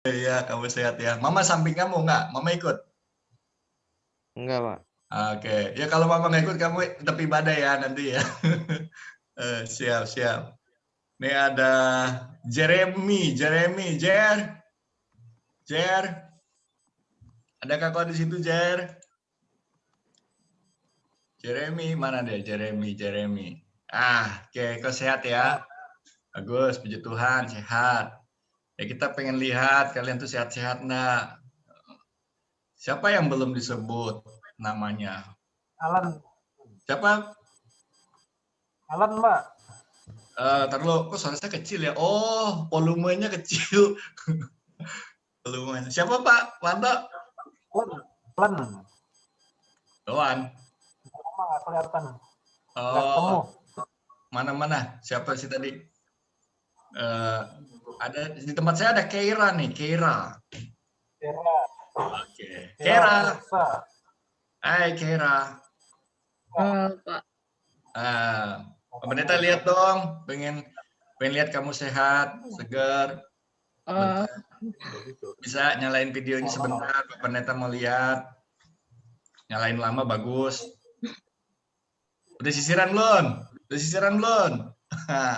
Iya, kamu sehat ya. Mama samping kamu nggak? Mama ikut? Enggak, Pak. Oke. Ya kalau mama nggak ikut, kamu tetap ibadah ya nanti ya. Siap, siap. Ini ada Jeremy, Jer. Adakah kau di situ, Jer? Jeremy, mana dia? Jeremy. Oke, kau sehat ya? Bagus, puji Tuhan, sehat. Ya kita pengen lihat kalian tuh sehat-sehat enggak? Siapa yang belum disebut namanya? Alan, Siapa? Mbak. Ntar lo, kok suara saya kecil ya? Oh, volumenya kecil. Volumenya. Siapa Pak? Wanto? Alan. Doan. Lama nggak kelihatan. Nggak Oh, ketemu. mana? Siapa sih tadi? Ada di tempat saya ada Keira nih, Keira. Kira. Oke, Keira. Tirsa. Hai Keira. Pak. Pak Pendeta lihat dong, pengen lihat kamu sehat, segar. Bentar. Bisa nyalain videonya sebentar, Pak Pendeta mau lihat. Nyalain lama bagus. Udah sisiran belum?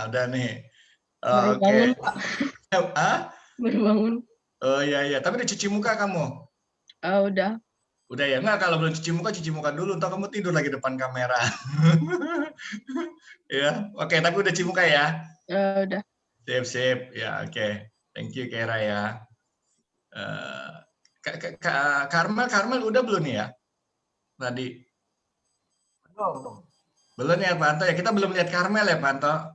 Udah nih. Baru Oke. bangun, Pak. Baru bangun. Oh iya. Tapi udah cuci muka kamu? Udah. Udah ya? Enggak, kalau belum cuci muka dulu. Ntar kamu tidur lagi depan kamera. Ya, oke. Tapi udah cuci muka ya? Udah. Sip. Ya, oke. Thank you, Kera ya. Karmel udah belum nih ya? Tadi. Belum ya, Panto? Ya, kita belum lihat Karmel ya, Panto?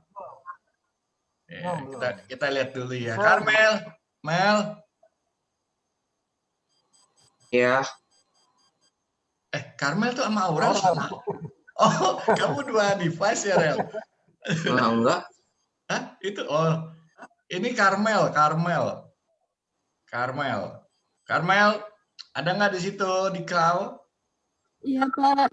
Ya, kita lihat dulu ya. Karmel, Mel. Ya. Karmel tuh sama Aurel sama. Oh, kamu dua device ya, Rel? Enggak. Hah? Itu, oh. Ini Karmel. Karmel, ada nggak di situ, di kau? Iya, Pak.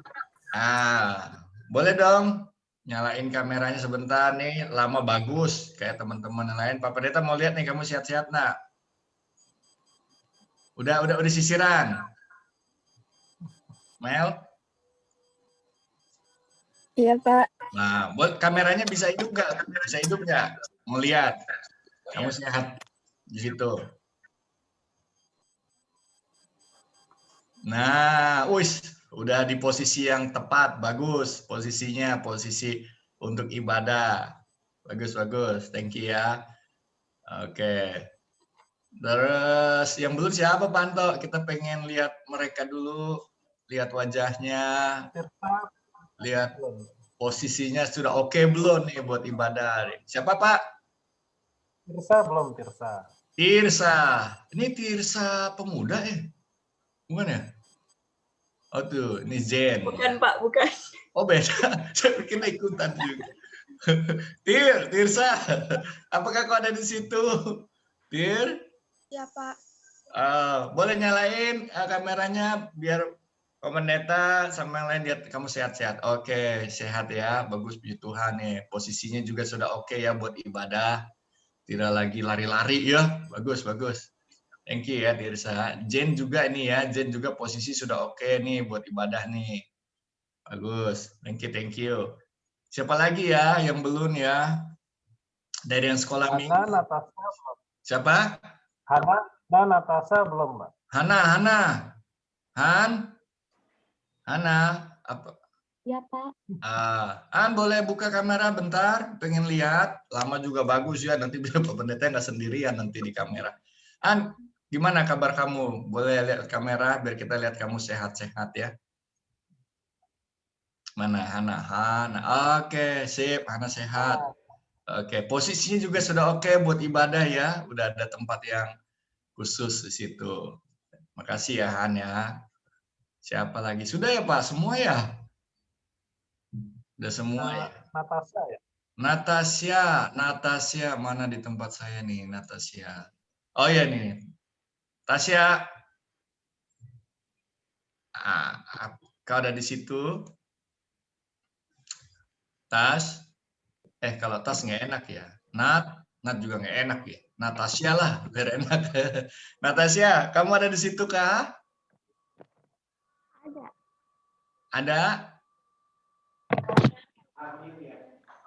Boleh dong. Nyalain kameranya sebentar nih, lama bagus. Kayak teman-teman yang lain. Pak Pendeta mau lihat nih, kamu sehat-sehat nggak? Udah sisiran? Mel? Iya, Pak. Nah, buat kameranya bisa hidup nggak? Mau lihat. Kamu sehat di situ. Nah, udah di posisi yang tepat, bagus posisinya, posisi untuk ibadah. Bagus. Thank you ya. Oke. Terus yang belum siapa, Panto? Kita pengen lihat mereka dulu, lihat wajahnya, lihat posisinya sudah oke belum nih buat ibadah. Siapa, Pak? Tirsa belum, Tirsa. Ini Tirsa pemuda bukan ya? Oh tuh, ini Zen. Bukan, Pak, bukan. Oh beda, saya pikir ikutan juga. Tirsa, apakah kau ada di situ? Tir? Iya, Pak. Boleh nyalain kameranya biar Pak Pendeta sama yang lain lihat kamu sehat-sehat. Oke, sehat ya, bagus puji Tuhan nih. Posisinya juga sudah oke ya buat ibadah. Tidak lagi lari-lari ya, bagus. Thank you ya Tirsa. Jen juga ini ya, Jen juga posisi sudah oke nih buat ibadah nih. Bagus, thank you. Siapa lagi ya yang belum ya? Dari yang sekolah minggu. Natasha. Siapa? Hana dan Natasha belum, Mbak. Hana. Hana, apa? Iya, Pak. Boleh buka kamera bentar, pengen lihat. Lama juga bagus ya, nanti bisa Pak Pendeta nggak sendirian nanti di kamera. Gimana kabar kamu? Boleh lihat kamera biar kita lihat kamu sehat-sehat ya. Mana Hana? Oke, sip. Hana sehat. Oke, posisinya juga sudah oke buat ibadah ya. Udah ada tempat yang khusus di situ. Makasih ya Han ya. Siapa lagi? Sudah ya Pak? Semua ya? Udah semua ya? Natasha ya? Natasha. Mana di tempat saya nih Natasha? Oh iya nih. Tasya. Kau ada di situ? Tas? Kalau tas nggak enak ya. Nat juga nggak enak ya. Natasha lah, biar enak. Natasha, kamu ada di situ kah? Ada. Ada?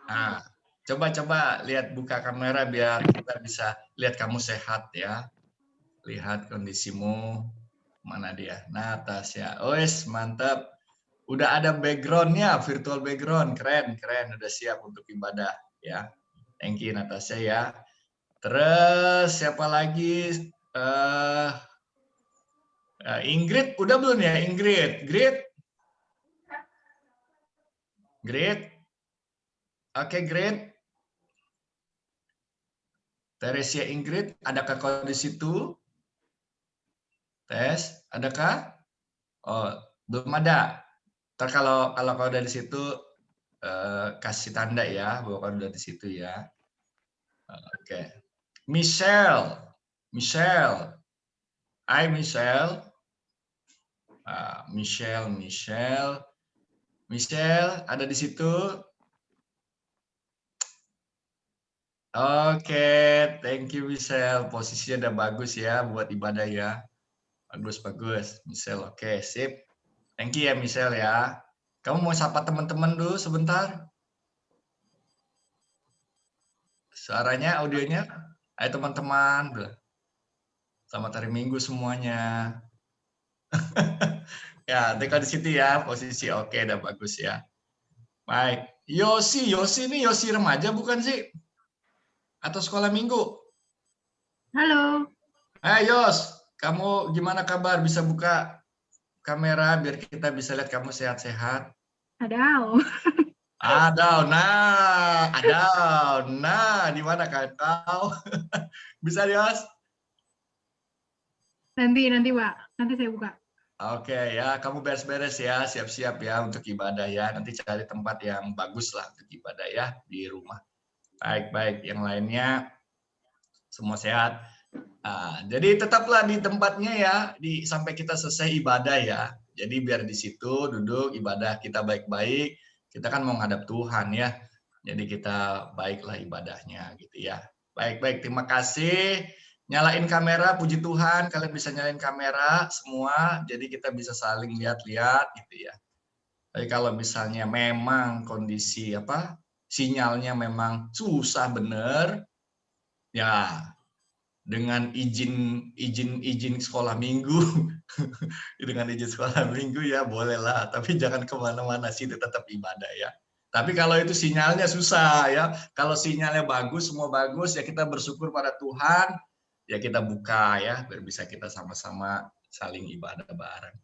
Nah, coba lihat buka kamera biar kita bisa lihat kamu sehat ya. Lihat kondisimu. Mana dia? Natasha. Wes, mantap. Udah ada backgroundnya, virtual background. Keren. Udah siap untuk ibadah ya. Thank you Natasha ya. Terus siapa lagi? Ingrid, udah belum ya Ingrid? Grid? Oke, Grid. Teresia Ingrid, adakah kau di situ? Tes, adakah? Oh, belum ada. Ntar kalau kau udah di situ, kasih tanda ya, bahwa kau udah di situ ya. Oke. Michelle. Hai Michelle. Michelle, ada di situ? Oke, thank you Michelle. Posisinya udah bagus ya buat ibadah ya. Bagus. Michelle, oke, sip. Thank you ya Michelle ya. Kamu mau sapa teman-teman dulu sebentar? Suaranya, audionya? Hai teman-teman. Selamat hari Minggu semuanya. Ya, teka di situ ya, posisi oke, udah bagus ya. Baik. Yosi ini Yosi remaja bukan sih? Atau sekolah minggu? Halo. Hai Yos, kamu gimana kabar? Bisa buka kamera biar kita bisa lihat kamu sehat-sehat? Ada. Nah, di mana kau? Bisa Yos? Nanti Pak. Nanti saya buka. Oke ya, kamu beres-beres ya, siap-siap ya untuk ibadah ya. Nanti cari tempat yang bagus lah untuk ibadah ya di rumah. Baik, yang lainnya semua sehat. Jadi tetaplah di tempatnya ya, sampai kita selesai ibadah ya. Jadi biar di situ duduk ibadah kita baik-baik. Kita kan mau ngadap Tuhan ya. Jadi kita baiklah ibadahnya gitu ya. Baik, terima kasih. Nyalain kamera, puji Tuhan kalian bisa nyalain kamera semua. Jadi kita bisa saling lihat-lihat gitu ya. Tapi kalau misalnya memang kondisi sinyalnya memang susah bener, ya dengan izin sekolah minggu, dengan izin sekolah minggu ya bolehlah, tapi jangan kemana-mana sih, tetap ibadah ya. Tapi kalau itu sinyalnya susah ya, kalau sinyalnya bagus, semua bagus ya kita bersyukur pada Tuhan, ya kita buka ya, biar bisa kita sama-sama saling ibadah bareng.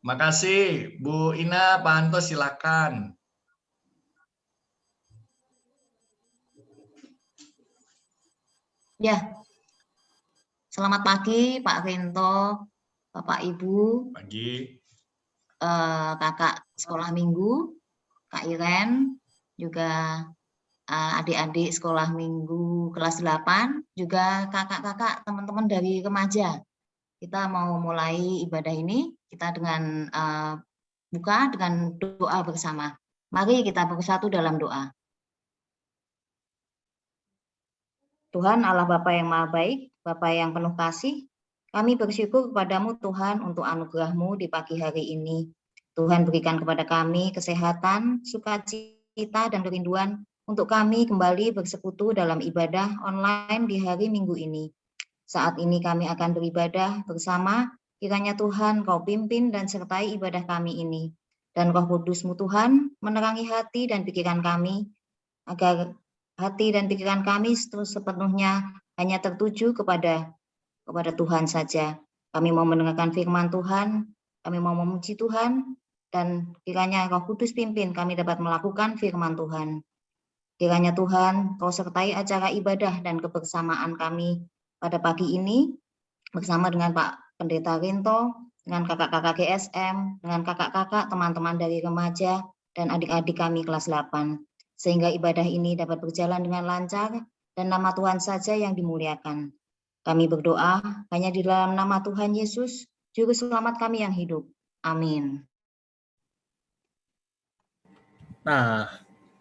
Makasih Bu Ina, Pak Anto silakan. Ya, selamat pagi Pak Rento, Bapak Ibu, Pagi. Kakak sekolah minggu, Kak Iren, juga adik-adik sekolah minggu kelas 8, juga kakak-kakak teman-teman dari remaja. Kita mau mulai ibadah ini, kita dengan buka dengan doa bersama. Mari kita bersatu dalam doa. Tuhan Allah Bapa yang Maha Baik, Bapa yang penuh kasih, kami bersyukur kepadamu Tuhan untuk anugerah-Mu di pagi hari ini. Tuhan berikan kepada kami kesehatan, sukacita, dan kerinduan untuk kami kembali bersekutu dalam ibadah online di hari Minggu ini. Saat ini kami akan beribadah bersama, kiranya Tuhan Kau pimpin dan sertai ibadah kami ini. Dan Roh Kudus-Mu Tuhan menerangi hati dan pikiran kami, agar hati dan pikiran kami sepenuhnya hanya tertuju kepada Tuhan saja. Kami mau mendengarkan firman Tuhan, kami mau memuji Tuhan, dan kiranya Roh Kudus pimpin kami dapat melakukan firman Tuhan. Kiranya Tuhan Kau sertai acara ibadah dan kebersamaan kami pada pagi ini, bersama dengan Pak Pendeta Rinto, dengan kakak-kakak GSM, dengan kakak-kakak teman-teman dari remaja, dan adik-adik kami kelas 8. Sehingga ibadah ini dapat berjalan dengan lancar dan nama Tuhan saja yang dimuliakan. Kami berdoa hanya di dalam nama Tuhan Yesus, Juru Selamat kami yang hidup. Amin. Nah,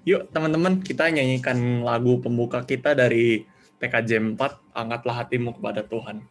yuk teman-teman kita nyanyikan lagu pembuka kita dari PKJ 4, angkatlah hatimu kepada Tuhan.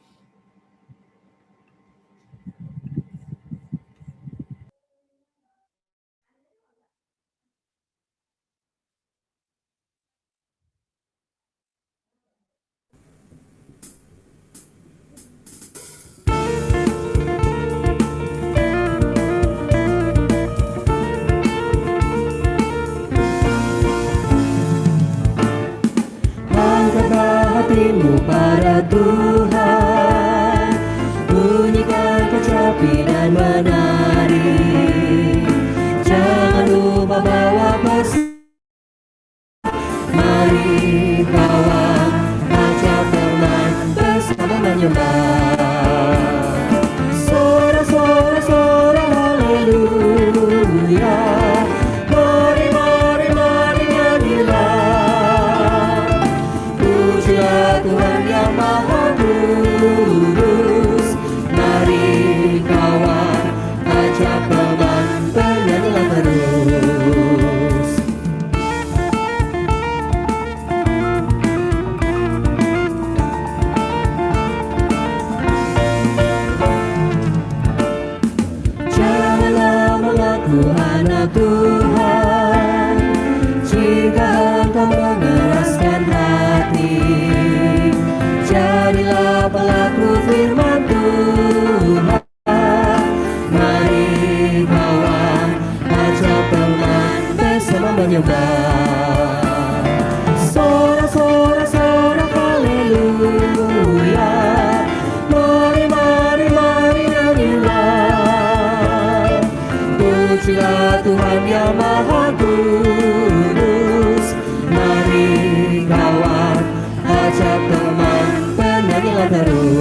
Angkatlah hatimu pada Tuhan, bunyikan kecapi dan menari. Jangan lupa bawa pesan. Mari kawan, ajak teman bersama menyembah. Sorak-sorak haleluya. Mari, mari, mari nyanyilah. Pujilah Tuhan yang Maha Kudus. Mari kawan, ajak teman bernyanyilah terus. Janganlah mengaku anak Tuhan jika engkau mengeraskan hati. Jadilah pelaku firman Tuhan. Mari kawan, ajak teman bersama menyembah. Sorak-sorak haleluya. Mari, mari, mari nyanyilah. Pujilah Tuhan yang Maha Kudus. Mari kawan, ajak teman bernyanyilah terus.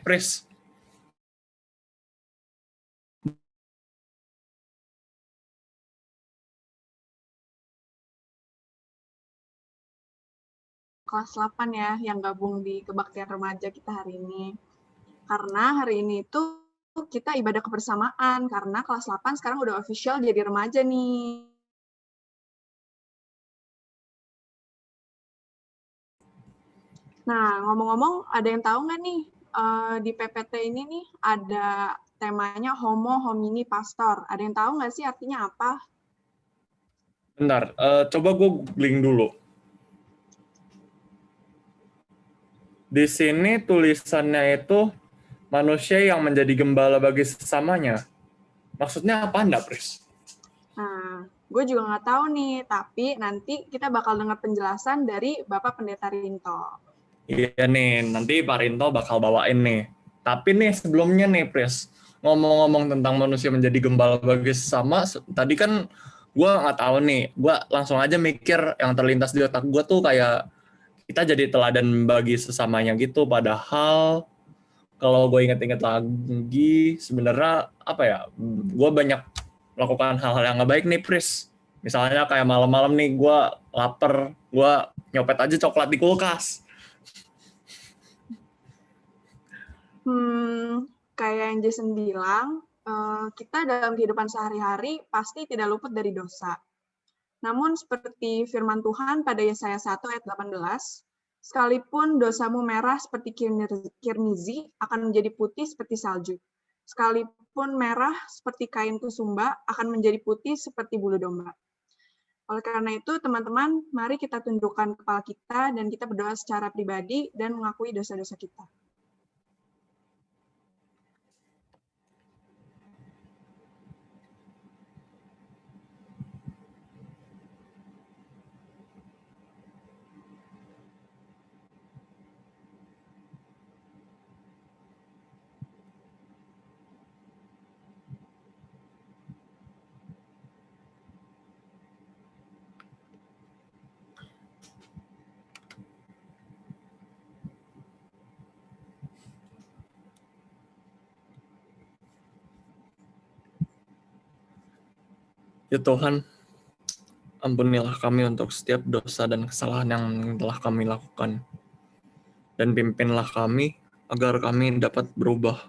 Pris, kelas 8 ya, yang gabung di kebaktian remaja kita hari ini. Karena hari ini itu kita ibadah kebersamaan, karena kelas 8 sekarang udah official jadi remaja nih. Nah, ngomong-ngomong, ada yang tahu nggak nih, di PPT ini nih ada temanya Homo Homini Pastor. Ada yang tahu nggak sih artinya apa? bentar. Coba gue googling dulu. Di sini tulisannya itu manusia yang menjadi gembala bagi sesamanya. Maksudnya apa enggak, Pris? Nah, gue juga nggak tahu nih, tapi nanti kita bakal dengar penjelasan dari Bapak Pendeta Rinto. Iya nih, nanti Pak Rinto bakal bawain nih. Tapi nih sebelumnya nih, Pris, ngomong-ngomong tentang manusia menjadi gembala bagi sesama, tadi kan gue nggak tahu nih, gue langsung aja mikir yang terlintas di otak gue tuh kayak kita jadi teladan bagi sesamanya gitu, padahal kalau gue inget-inget lagi, sebenarnya apa ya, gue banyak melakukan hal-hal yang nggak baik nih, Pris. Misalnya kayak malam-malam nih, gue lapar, gue nyopet aja coklat di kulkas. Kayak yang Jason bilang, kita dalam kehidupan sehari-hari pasti tidak luput dari dosa. Namun seperti firman Tuhan pada Yesaya 1 ayat 18, sekalipun dosamu merah seperti kirmizi akan menjadi putih seperti salju. Sekalipun merah seperti kain kusumba akan menjadi putih seperti bulu domba. Oleh karena itu, teman-teman, mari kita tundukkan kepala kita dan kita berdoa secara pribadi dan mengakui dosa-dosa kita. Ya Tuhan, ampunilah kami untuk setiap dosa dan kesalahan yang telah kami lakukan. Dan pimpinlah kami agar kami dapat berubah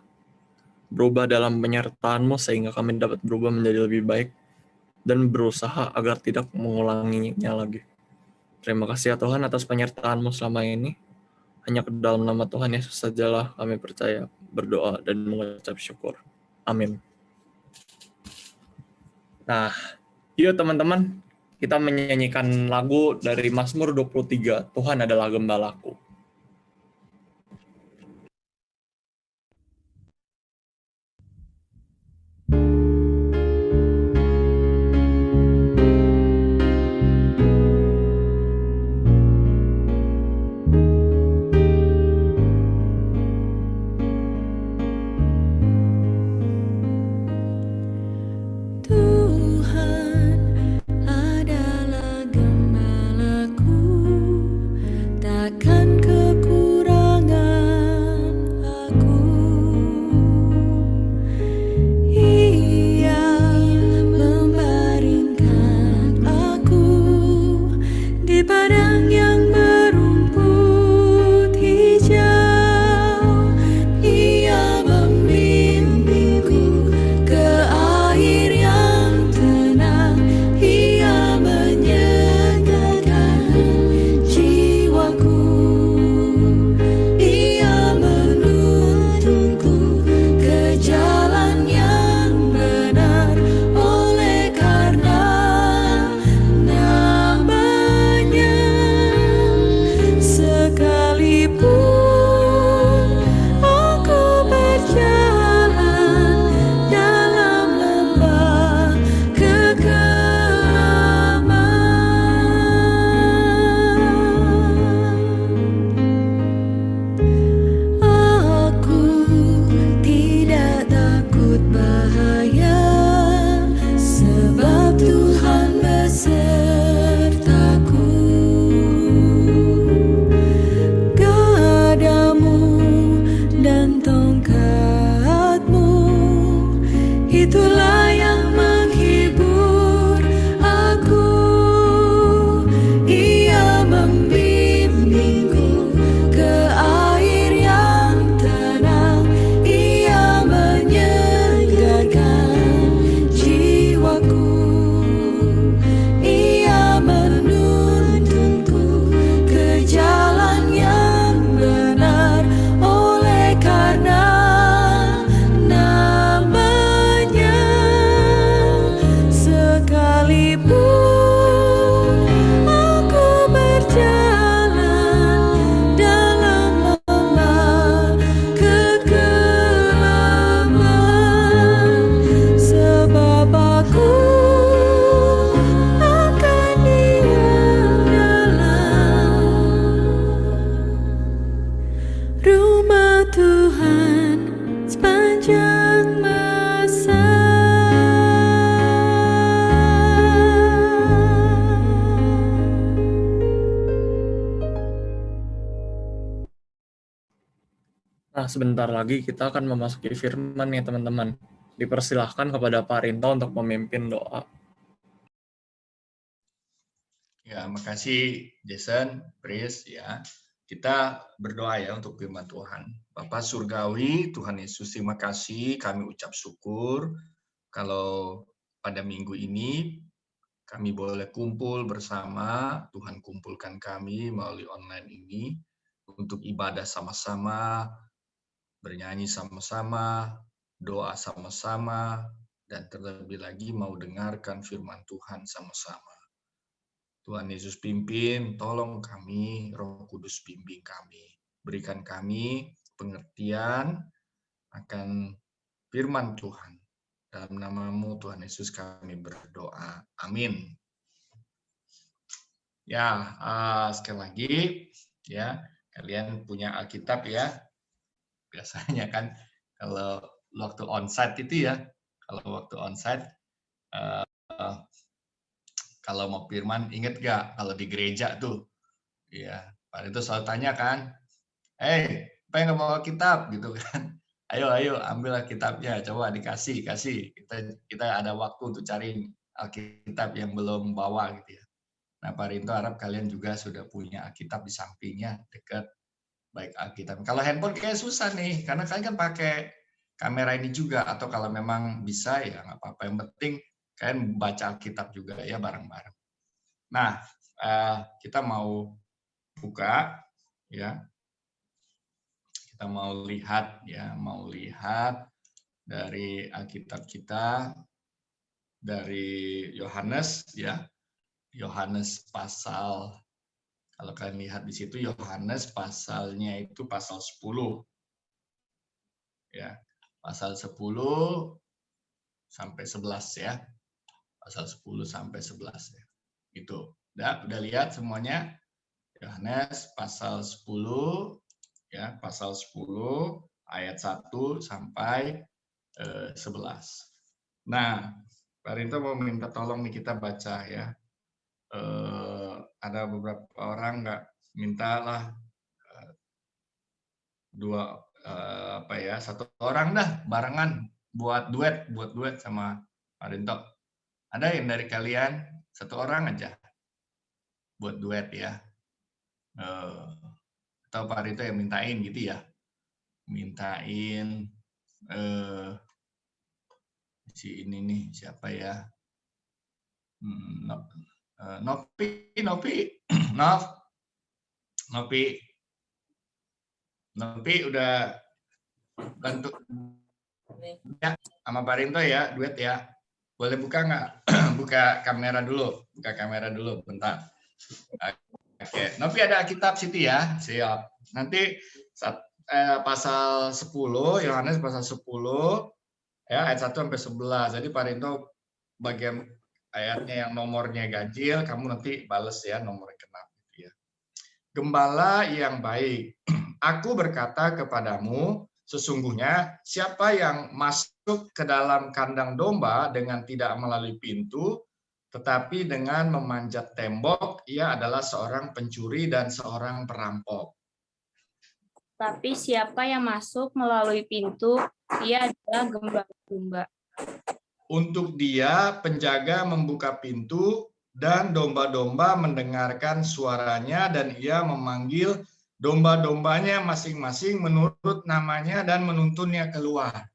berubah dalam penyertaan-Mu sehingga kami dapat berubah menjadi lebih baik dan berusaha agar tidak mengulanginya lagi. Terima kasih ya Tuhan atas penyertaan-Mu selama ini. Hanya ke dalam nama Tuhan Yesus sajalah kami percaya, berdoa, dan mengucap syukur. Amin. Nah, yuk teman-teman, kita menyanyikan lagu dari Mazmur 23, Tuhan adalah Gembalaku. Takkan kekurangan aku. Ia membaringkan aku di padang yang berumput hijau. Ia membimbingku ke air yang tenang. Ia menyegarkan jiwaku. Ia menuntunku ke jalan yang benar oleh karena namanya. Sekalipun aku berjalan dalam lembah kekelaman, aku tidak takut bahaya, sebab Tuhan besertaku. Gadamu dan tongkatmu, itulah yang menghibur aku. Ia membimbingku ke air yang tenang. Ia menyegarkan jiwaku. Ia menuntunku ke jalan yang benar oleh karena namanya. Sekalipun aku berjalan dalam lembah kekelaman, sebab aku akan diam dalam rumah Tuhan sepanjang masa. Nah, sebentar lagi kita akan memasuki firman ya teman-teman. Dipersilahkan kepada Pak Rinto untuk memimpin doa. Ya, makasih Jason, Pris ya. Kita berdoa ya untuk firman Tuhan. Bapa Surgawi, Tuhan Yesus, terima kasih. Kami ucap syukur kalau pada minggu ini kami boleh kumpul bersama. Tuhan kumpulkan kami melalui online ini untuk ibadah sama-sama, bernyanyi sama-sama, doa sama-sama, dan terlebih lagi mau dengarkan firman Tuhan sama-sama. Tuhan Yesus pimpin, tolong kami, Roh Kudus bimbing kami. Berikan kami pengertian akan firman Tuhan. Dalam nama-Mu Tuhan Yesus kami berdoa. Amin. Ya, sekali lagi ya, kalian punya Alkitab ya. Biasanya kan kalau waktu onsite itu ya, kalau mau firman, inget gak kalau di gereja tuh, ya Pak itu selalu tanya kan, apa yang nggak bawa kitab gitu kan? Ayo ambil kitabnya, coba kasih. Kita ada waktu untuk cari Alkitab yang belum bawa gitu ya. Nah Pak Rinto harap kalian juga sudah punya Alkitab di sampingnya dekat, baik Alkitab. Kalau handphone kayak susah nih, karena kalian kan pakai kamera ini juga, atau kalau memang bisa ya nggak apa-apa. Yang penting kalian baca Alkitab juga ya bareng-bareng. Nah, kita mau buka ya. Kita mau lihat ya, dari Alkitab kita dari Yohanes ya. Yohanes pasal, kalau kalian lihat di situ Yohanes pasalnya itu pasal 10. Ya. Pasal 10 sampai 11 ya. Pasal 10 sampai 11 ya. Itu. Udah lihat semuanya? Yohanes pasal 10 ya, pasal 10 ayat 1 sampai 11. Nah, Pak Rinto mau minta tolong nih kita baca ya. Ada beberapa orang nggak mintalah satu orang dah barengan buat duet sama Pak Rinto. Ada yang dari kalian satu orang aja buat duet ya. Atau Pak Rinto yang mintain gitu ya. Mintain si ini nih siapa ya? Nopi udah bantu ya sama Pak Rinto ya, duet ya. Boleh buka nggak? Buka kamera dulu, bentar. Oke, Nopi ada Alkitab Siti ya, siap. Nanti pasal 10, Yohanes pasal 10 ya ayat 1 sampai 11. Jadi Pak Rinto bagian ayatnya yang nomornya ganjil, kamu nanti bales ya nomor kenapa ya. Gembala yang baik, aku berkata kepadamu, sesungguhnya siapa yang masuk ke dalam kandang domba dengan tidak melalui pintu, tetapi dengan memanjat tembok, ia adalah seorang pencuri dan seorang perampok. Tapi siapa yang masuk melalui pintu, ia adalah gembala domba. Untuk dia, penjaga membuka pintu, dan domba-domba mendengarkan suaranya, dan ia memanggil domba-dombanya masing-masing menurut namanya dan menuntunnya keluar.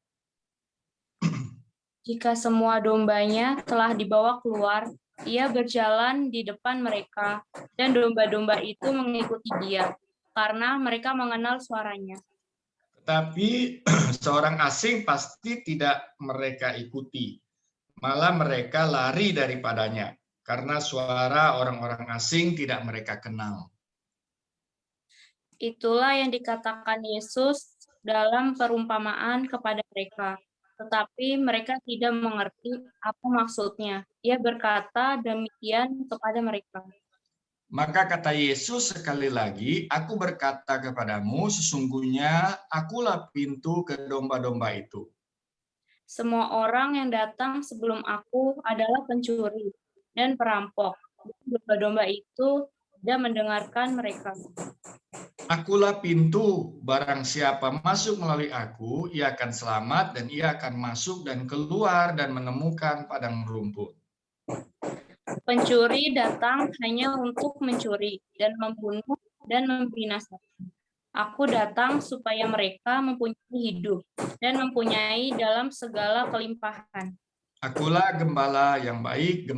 Jika semua dombanya telah dibawa keluar, ia berjalan di depan mereka, dan domba-domba itu mengikuti dia, karena mereka mengenal suaranya. Tetapi seorang asing pasti tidak mereka ikuti, malah mereka lari daripadanya, karena suara orang-orang asing tidak mereka kenal. Itulah yang dikatakan Yesus dalam perumpamaan kepada mereka. Tetapi mereka tidak mengerti apa maksudnya. Ia berkata demikian kepada mereka. Maka kata Yesus sekali lagi, aku berkata kepadamu, sesungguhnya akulah pintu ke domba-domba itu. Semua orang yang datang sebelum aku adalah pencuri dan perampok. Domba-domba itu tidak mendengarkan mereka. Akulah pintu, barang siapa masuk melalui aku, ia akan selamat dan ia akan masuk dan keluar dan menemukan padang rumput. Pencuri datang hanya untuk mencuri dan membunuh dan membinasakan. Aku datang supaya mereka mempunyai hidup dan mempunyai dalam segala kelimpahan. Akulah gembala yang baik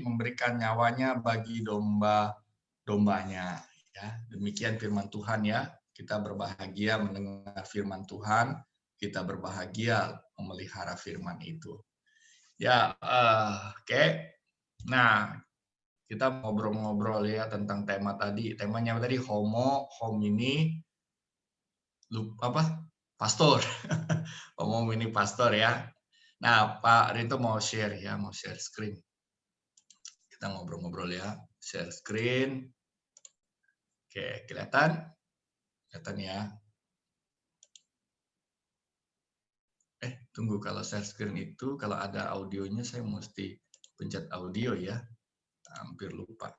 memberikan nyawanya bagi domba-dombanya. Ya, demikian firman Tuhan ya. Kita berbahagia mendengar firman Tuhan, kita berbahagia memelihara firman itu. Ya, oke. Nah, kita ngobrol-ngobrol ya tentang tema tadi. Temanya tadi homo homini pastor. Homo homini pastor ya. Nah, Pak Rinto mau share ya, mau share screen. Kita ngobrol-ngobrol ya, share screen. Oke, kelihatan? Kelihatan ya. Tunggu, kalau share screen itu kalau ada audionya saya mesti pencet audio ya. Hampir lupa.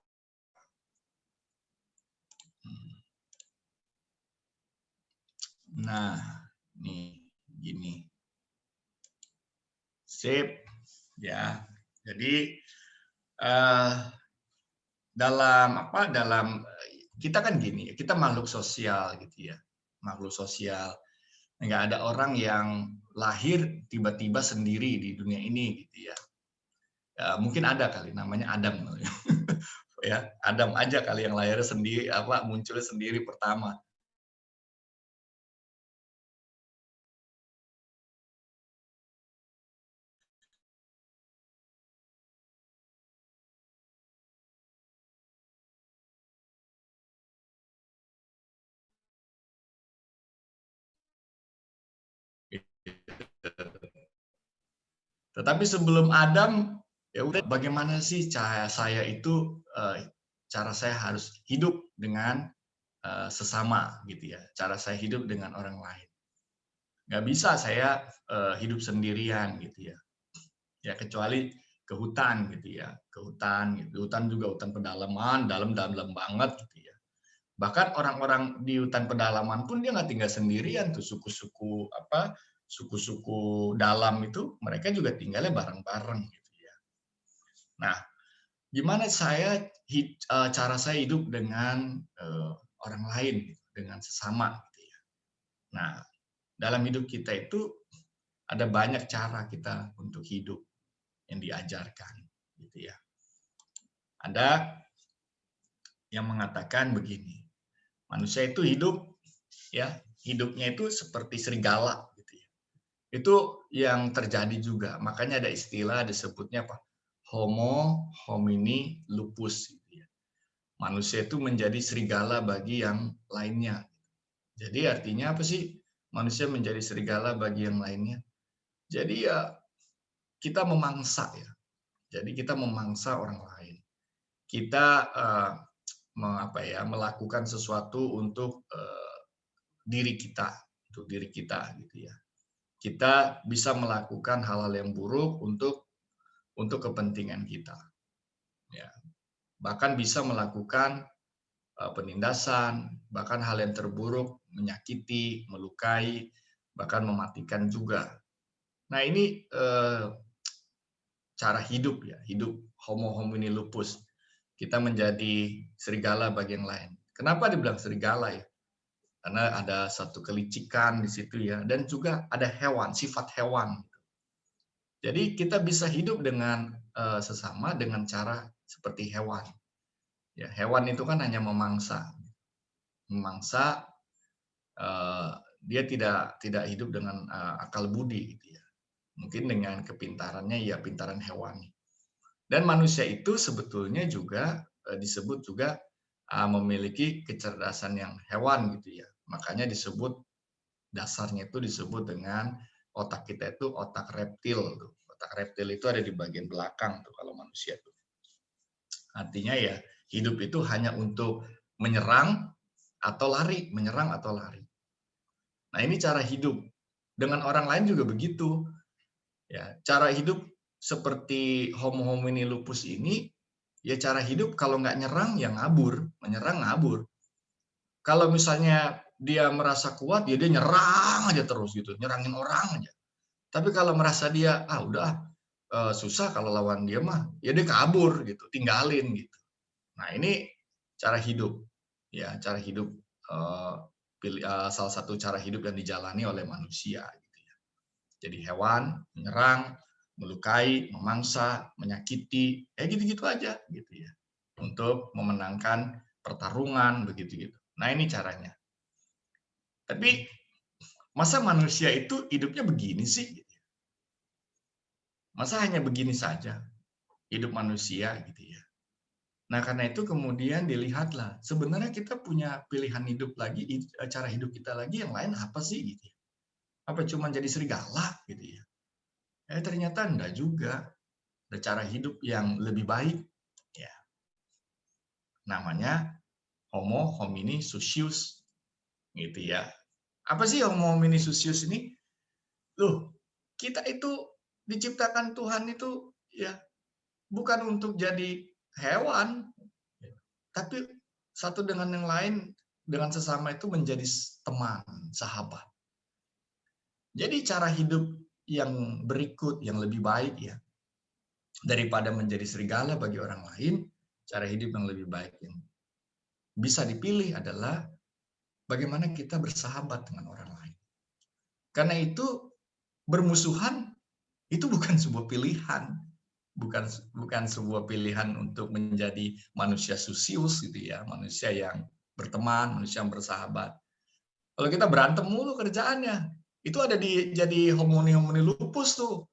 Nah, nih gini. Sip, ya. Jadi dalam kita kan gini, kita makhluk sosial gitu ya, makhluk sosial. Nggak ada orang yang lahir tiba-tiba sendiri di dunia ini gitu ya. Mungkin ada kali namanya Adam. Ya, Adam aja kali yang lahir sendiri, munculnya sendiri pertama. Tetapi sebelum Adam, ya udah bagaimana sih cara saya harus hidup dengan sesama gitu ya. Cara saya hidup dengan orang lain. Nggak bisa saya hidup sendirian gitu ya. Ya kecuali ke hutan gitu ya. Ke hutan gitu. Hutan juga hutan pedalaman, dalam banget gitu ya. Bahkan orang-orang di hutan pedalaman pun dia nggak tinggal sendirian tuh, suku-suku dalam itu mereka juga tinggalnya bareng-bareng gitu ya. Nah, gimana cara saya hidup dengan orang lain gitu, dengan sesama gitu ya. Nah, dalam hidup kita itu ada banyak cara kita untuk hidup yang diajarkan gitu ya. Ada yang mengatakan begini, manusia itu hidupnya itu seperti serigala gitu ya. Itu yang terjadi juga. Makanya ada istilah disebutnya apa? Homo homini lupus gitu ya. Manusia itu menjadi serigala bagi yang lainnya. Jadi artinya apa sih? Manusia menjadi serigala bagi yang lainnya. Jadi ya kita memangsa ya. Jadi kita memangsa orang lain. Kita melakukan sesuatu untuk diri kita gitu ya. Kita bisa melakukan hal-hal yang buruk untuk kepentingan kita. Ya. Bahkan bisa melakukan penindasan, bahkan hal yang terburuk, menyakiti, melukai, bahkan mematikan juga. Nah, ini cara hidup ya, hidup homo homini lupus. Kita menjadi serigala bagi yang lain. Kenapa dibilang serigala ya? Karena ada satu kelicikan di situ ya, dan juga ada hewan, sifat hewan. Jadi kita bisa hidup dengan sesama dengan cara seperti hewan. Ya, hewan itu kan hanya memangsa. Memangsa, dia tidak hidup dengan akal budi gitu ya. Mungkin dengan kepintarannya ya pintaran hewani. Dan manusia itu sebetulnya juga disebut juga memiliki kecerdasan yang hewan gitu ya. Makanya dasarnya itu disebut dengan otak kita itu otak reptil. Otak reptil itu ada di bagian belakang tuh kalau manusia tuh. Artinya ya hidup itu hanya untuk menyerang atau lari, menyerang atau lari. Nah, ini cara hidup. Dengan orang lain juga begitu. Ya, cara hidup seperti homo homini lupus ini, ya cara hidup kalau nggak nyerang ya ngabur, menyerang ngabur. Kalau misalnya dia merasa kuat, ya dia nyerang aja terus gitu, nyerangin orang aja. Tapi kalau merasa dia susah kalau lawan dia mah, ya dia kabur gitu, tinggalin gitu. Nah, ini cara hidup, ya cara hidup salah satu cara hidup yang dijalani oleh manusia. Gitu ya. Jadi hewan menyerang, melukai, memangsa, menyakiti, gitu-gitu aja gitu ya. Untuk memenangkan pertarungan begitu-gitu. Nah, ini caranya. Tapi masa manusia itu hidupnya begini sih? Masa hanya begini saja hidup manusia gitu ya. Nah, karena itu kemudian dilihatlah, sebenarnya kita punya pilihan hidup lagi, cara hidup kita lagi yang lain apa sih gitu ya. Apa cuma jadi serigala gitu ya. Ternyata enggak juga. Ada cara hidup yang lebih baik. Ya. Namanya Homo homini socius. Gitu ya. Apa sih Homo homini socius ini? Loh, kita itu diciptakan Tuhan itu ya bukan untuk jadi hewan. Tapi satu dengan yang lain, dengan sesama itu menjadi teman, sahabat. Jadi cara hidup yang berikut, yang lebih baik ya, daripada menjadi serigala bagi orang lain, cara hidup yang lebih baik yang bisa dipilih adalah bagaimana kita bersahabat dengan orang lain. Karena itu bermusuhan itu bukan sebuah pilihan, bukan sebuah pilihan untuk menjadi manusia susius gitu ya, manusia yang berteman, manusia yang bersahabat. Kalau kita berantem mulu kerjaannya, itu ada jadi homoni lupus tuh.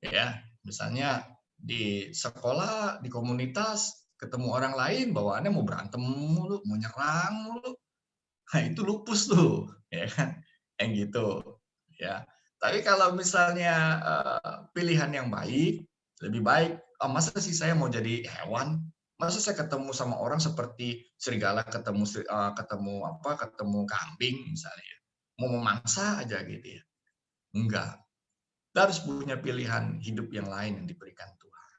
Ya, misalnya di sekolah, di komunitas, ketemu orang lain bawaannya mau berantem mulu, mau nyerang mulu. Nah, itu lupus tuh, ya kan? Yang gitu, ya. Tapi kalau misalnya pilihan yang baik, lebih baik, masa sih saya mau jadi hewan? Masa saya ketemu sama orang seperti serigala ketemu kambing misalnya. Mau memangsa aja gitu ya. Enggak. Kita harus punya pilihan hidup yang lain yang diberikan Tuhan.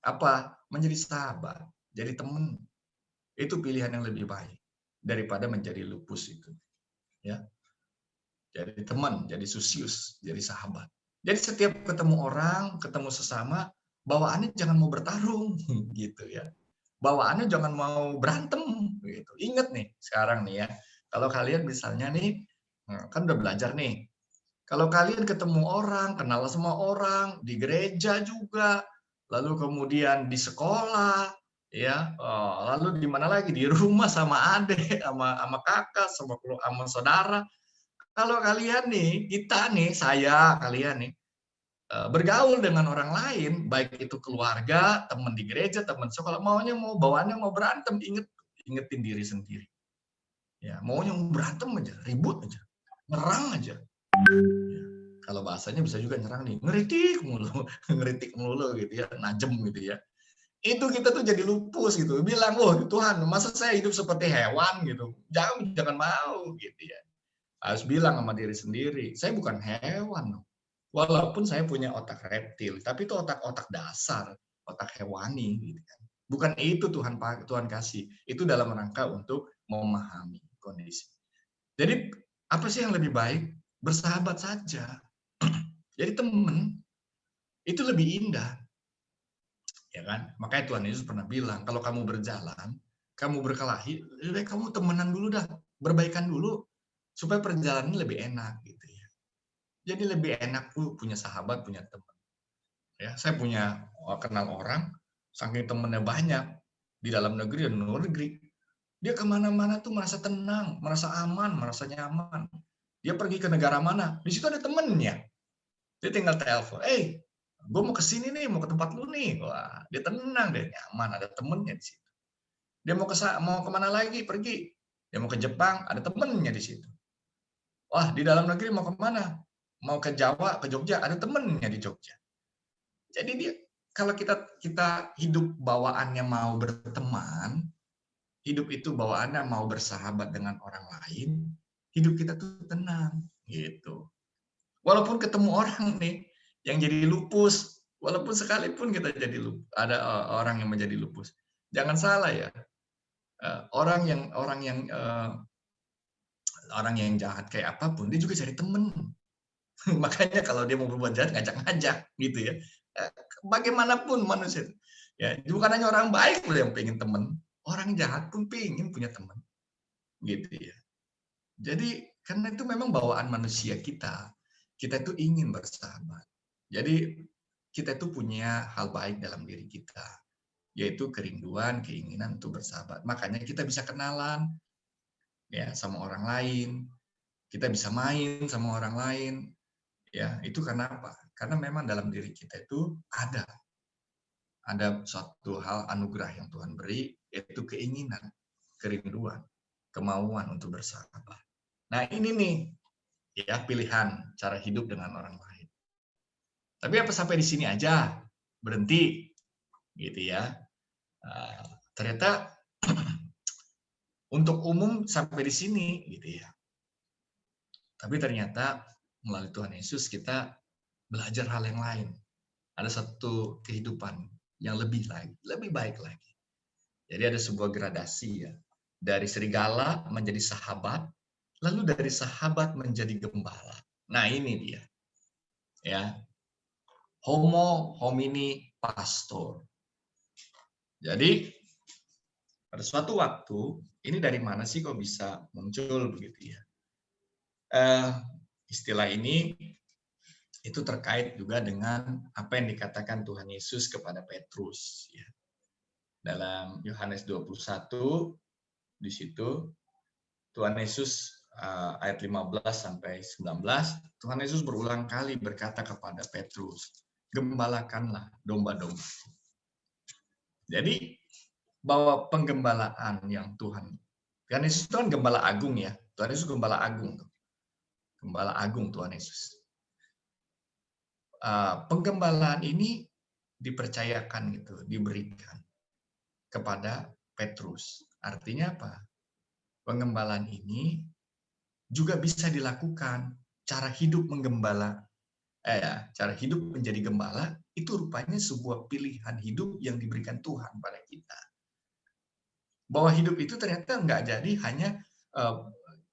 Apa? Menjadi sahabat, jadi teman. Itu pilihan yang lebih baik daripada menjadi lupus itu. Ya. Jadi teman, jadi susius, jadi sahabat. Jadi setiap ketemu orang, ketemu sesama, bawaannya jangan mau bertarung gitu ya. Bawaannya jangan mau berantem gitu. Ingat nih sekarang nih ya. Kalau kalian misalnya nih kan udah belajar nih. Kalau kalian ketemu orang, kenal sama orang, di gereja juga, lalu kemudian di sekolah, ya, lalu di mana lagi, di rumah sama adik, sama kakak, sama saudara. Kalau kalian nih, kita nih, kalian nih, bergaul dengan orang lain, baik itu keluarga, teman di gereja, teman sekolah, bawaannya mau berantem, ingetin diri sendiri. Ya, maunya mau berantem aja, ribut aja, nyerang aja. Ya, kalau bahasanya bisa juga nyerang nih, ngeritik mulu gitu ya, najem gitu ya. Itu kita tuh jadi lupus gitu, bilang, Tuhan, masa saya hidup seperti hewan gitu, jangan mau gitu ya. Harus bilang sama diri sendiri, saya bukan hewan, walaupun saya punya otak reptil, tapi itu otak dasar, otak hewani, gitu kan. Bukan itu Tuhan kasih, itu dalam rangka untuk memahami kondisi. Jadi apa sih yang lebih baik? Bersahabat saja. Jadi teman itu lebih indah, ya kan? Makanya Tuhan Yesus pernah bilang, kalau kamu berjalan, kamu berkelahi, lebih baik kamu temenan dulu dah, berbaikan dulu, supaya perjalanannya lebih enak gitu ya. Jadi lebih enak punya sahabat, punya teman. Ya, saya kenal orang, saking temennya banyak di dalam negeri dan luar negeri, dia kemana-mana tuh merasa tenang, merasa aman, merasa nyaman. Dia pergi ke negara mana, di situ ada temennya. Dia tinggal telepon, gue mau ke sini nih, mau ke tempat lu nih. Wah, dia tenang, dia nyaman, ada temennya di situ. Dia mau kemana lagi, pergi. Dia mau ke Jepang, ada temennya di situ. Wah, di dalam negeri mau kemana? Mau ke Jawa, ke Jogja, ada temennya di Jogja. Jadi kalau kita hidup bawaannya mau berteman, hidup itu bawaannya mau bersahabat dengan orang lain, hidup kita tuh tenang gitu. Walaupun ketemu orang nih yang jadi lupus, walaupun sekalipun kita jadi lupus, ada orang yang menjadi lupus. Jangan salah ya. Orang yang jahat kayak apapun, dia juga cari temen. Makanya kalau dia mau berbuat jahat, ngajak-ngajak gitu ya. Bagaimanapun manusia. Ya, bukan hanya orang baik yang pengen temen, orang jahat pun pengen punya teman. Gitu ya. Jadi karena itu memang bawaan manusia kita. Kita itu ingin bersahabat. Jadi kita itu punya hal baik dalam diri kita, yaitu kerinduan, keinginan untuk bersahabat. Makanya kita bisa kenalan ya sama orang lain, kita bisa main sama orang lain. Ya, itu karena apa? Karena memang dalam diri kita itu ada suatu hal anugerah yang Tuhan beri, yaitu keinginan, kerinduan, kemauan untuk bersahabat. Nah, ini nih ya pilihan cara hidup dengan orang lain. Tapi apa sampai di sini aja? Berhenti gitu ya. Ternyata untuk umum sampai di sini gitu ya. Tapi ternyata melalui Tuhan Yesus kita belajar hal yang lain. Ada satu kehidupan yang lebih baik lagi. Jadi ada sebuah gradasi ya. Dari serigala menjadi sahabat, lalu dari sahabat menjadi gembala. Nah, ini dia. Ya. Homo homini pastor. Jadi pada suatu waktu, ini dari mana sih kok bisa muncul begitu ya? istilah ini itu terkait juga dengan apa yang dikatakan Tuhan Yesus kepada Petrus. Ya. Dalam Yohanes 21, di situ Tuhan Yesus ayat 15 sampai 19, Tuhan Yesus berulang kali berkata kepada Petrus, gembalakanlah domba-domba. Jadi bahwa penggembalaan yang Tuhan Yesus itu kan gembala agung ya. Tuhan Yesus gembala agung. Gembala agung Tuhan Yesus. Penggembalaan ini dipercayakan gitu, diberikan kepada Petrus. Artinya apa? Penggembalaan ini juga bisa dilakukan. Cara hidup menggembala, cara hidup menjadi gembala itu rupanya sebuah pilihan hidup yang diberikan Tuhan pada kita. Bahwa hidup itu ternyata nggak jadi hanya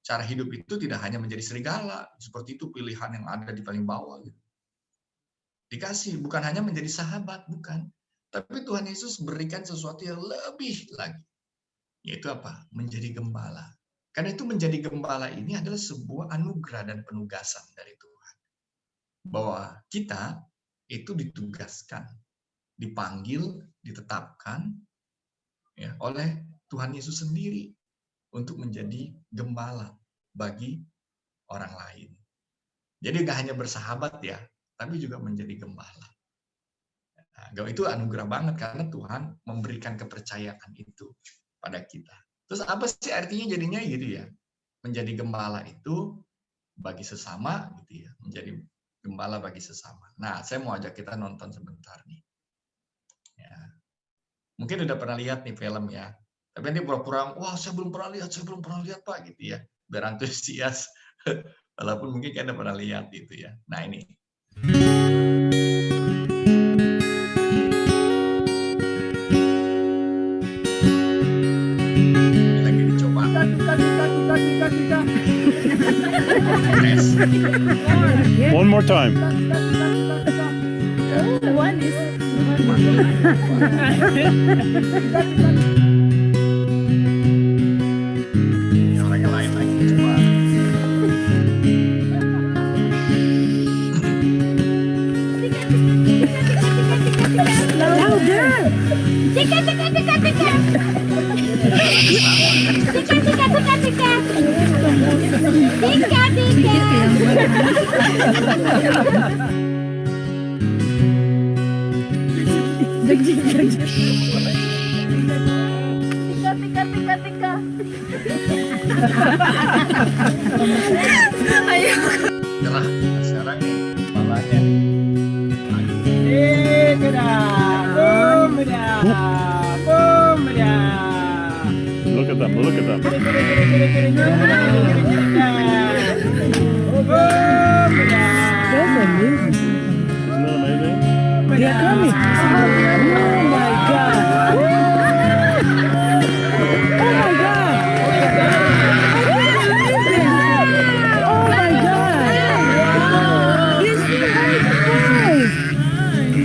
cara hidup itu tidak hanya menjadi serigala seperti itu pilihan yang ada di paling bawah. Gitu. Dikasih bukan hanya menjadi sahabat, bukan. Tapi Tuhan Yesus berikan sesuatu yang lebih lagi. Yaitu apa? Menjadi gembala. Karena itu menjadi gembala ini adalah sebuah anugerah dan penugasan dari Tuhan. Bahwa kita itu ditugaskan, dipanggil, ditetapkan ya, oleh Tuhan Yesus sendiri untuk menjadi gembala bagi orang lain. Jadi nggak hanya bersahabat ya, tapi juga menjadi gembala. Nah, itu anugerah banget karena Tuhan memberikan kepercayaan itu pada kita. Terus apa sih artinya jadinya gitu ya? Menjadi gembala itu bagi sesama gitu ya, menjadi gembala bagi sesama. Nah, saya mau ajak kita nonton sebentar nih. Ya. Mungkin udah pernah lihat nih film ya. Tapi nanti pura-pura, wah saya belum pernah lihat Pak gitu ya. Biar antusias. Walaupun mungkin kan udah pernah lihat gitu ya. Nah ini. Lagi dicoba. One more time. Orang yang lain lagi coba. Itulah sekarang nih balanya. Look at them, look at them. Isn't that amazing? They're coming. Oh my God. Oh my God. Oh my God. This is nice.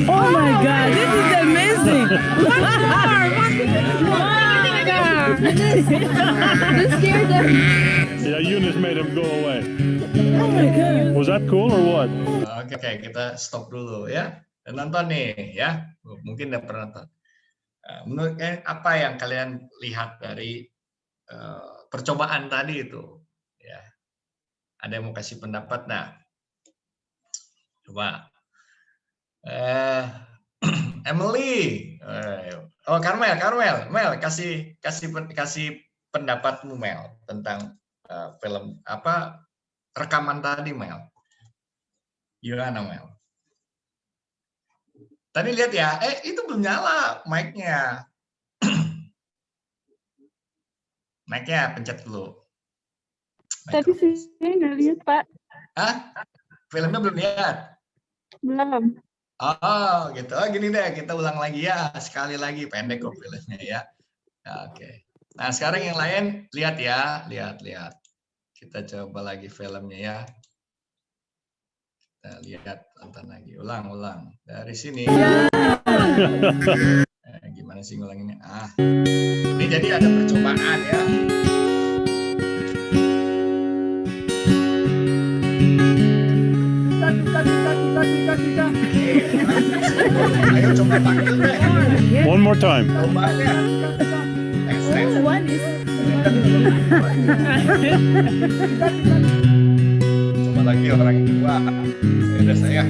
Oh my God. This is amazing. One more. This scared them. Yeah, Eunice made him go away. Oh my God. Was that cool or what? Oke, kita stop dulu ya. Dan nonton nih ya. Mungkin udah pernah nonton. Menurut apa yang kalian lihat dari percobaan tadi itu? Ya. Ada yang mau kasih pendapat? Nah, coba. Emily. Oh, Karmel, Mel, kasih pendapatmu Mel tentang film apa rekaman tadi Mel. Gimana Mel? Tadi lihat ya, itu belum nyala mic-nya. Mic-nya pencet dulu. Tapi saya nggak lihat, Pak. Hah? Filmnya belum lihat? Belum. Oh, gitu. Oh, gini deh, kita ulang lagi ya. Sekali lagi, pendek kok filmnya ya. Oke. Nah, sekarang yang lain, lihat ya. Lihat. Kita coba lagi filmnya ya. Kita lihat, tonton lagi. Ulang. Dari sini. Gimana sih ngulanginnya? Ini jadi ada percobaan ya. Ayo coba panggil deh. One more time. Dombanya. Next. One is Coba lagi orang yang kedua. Ya udah saya.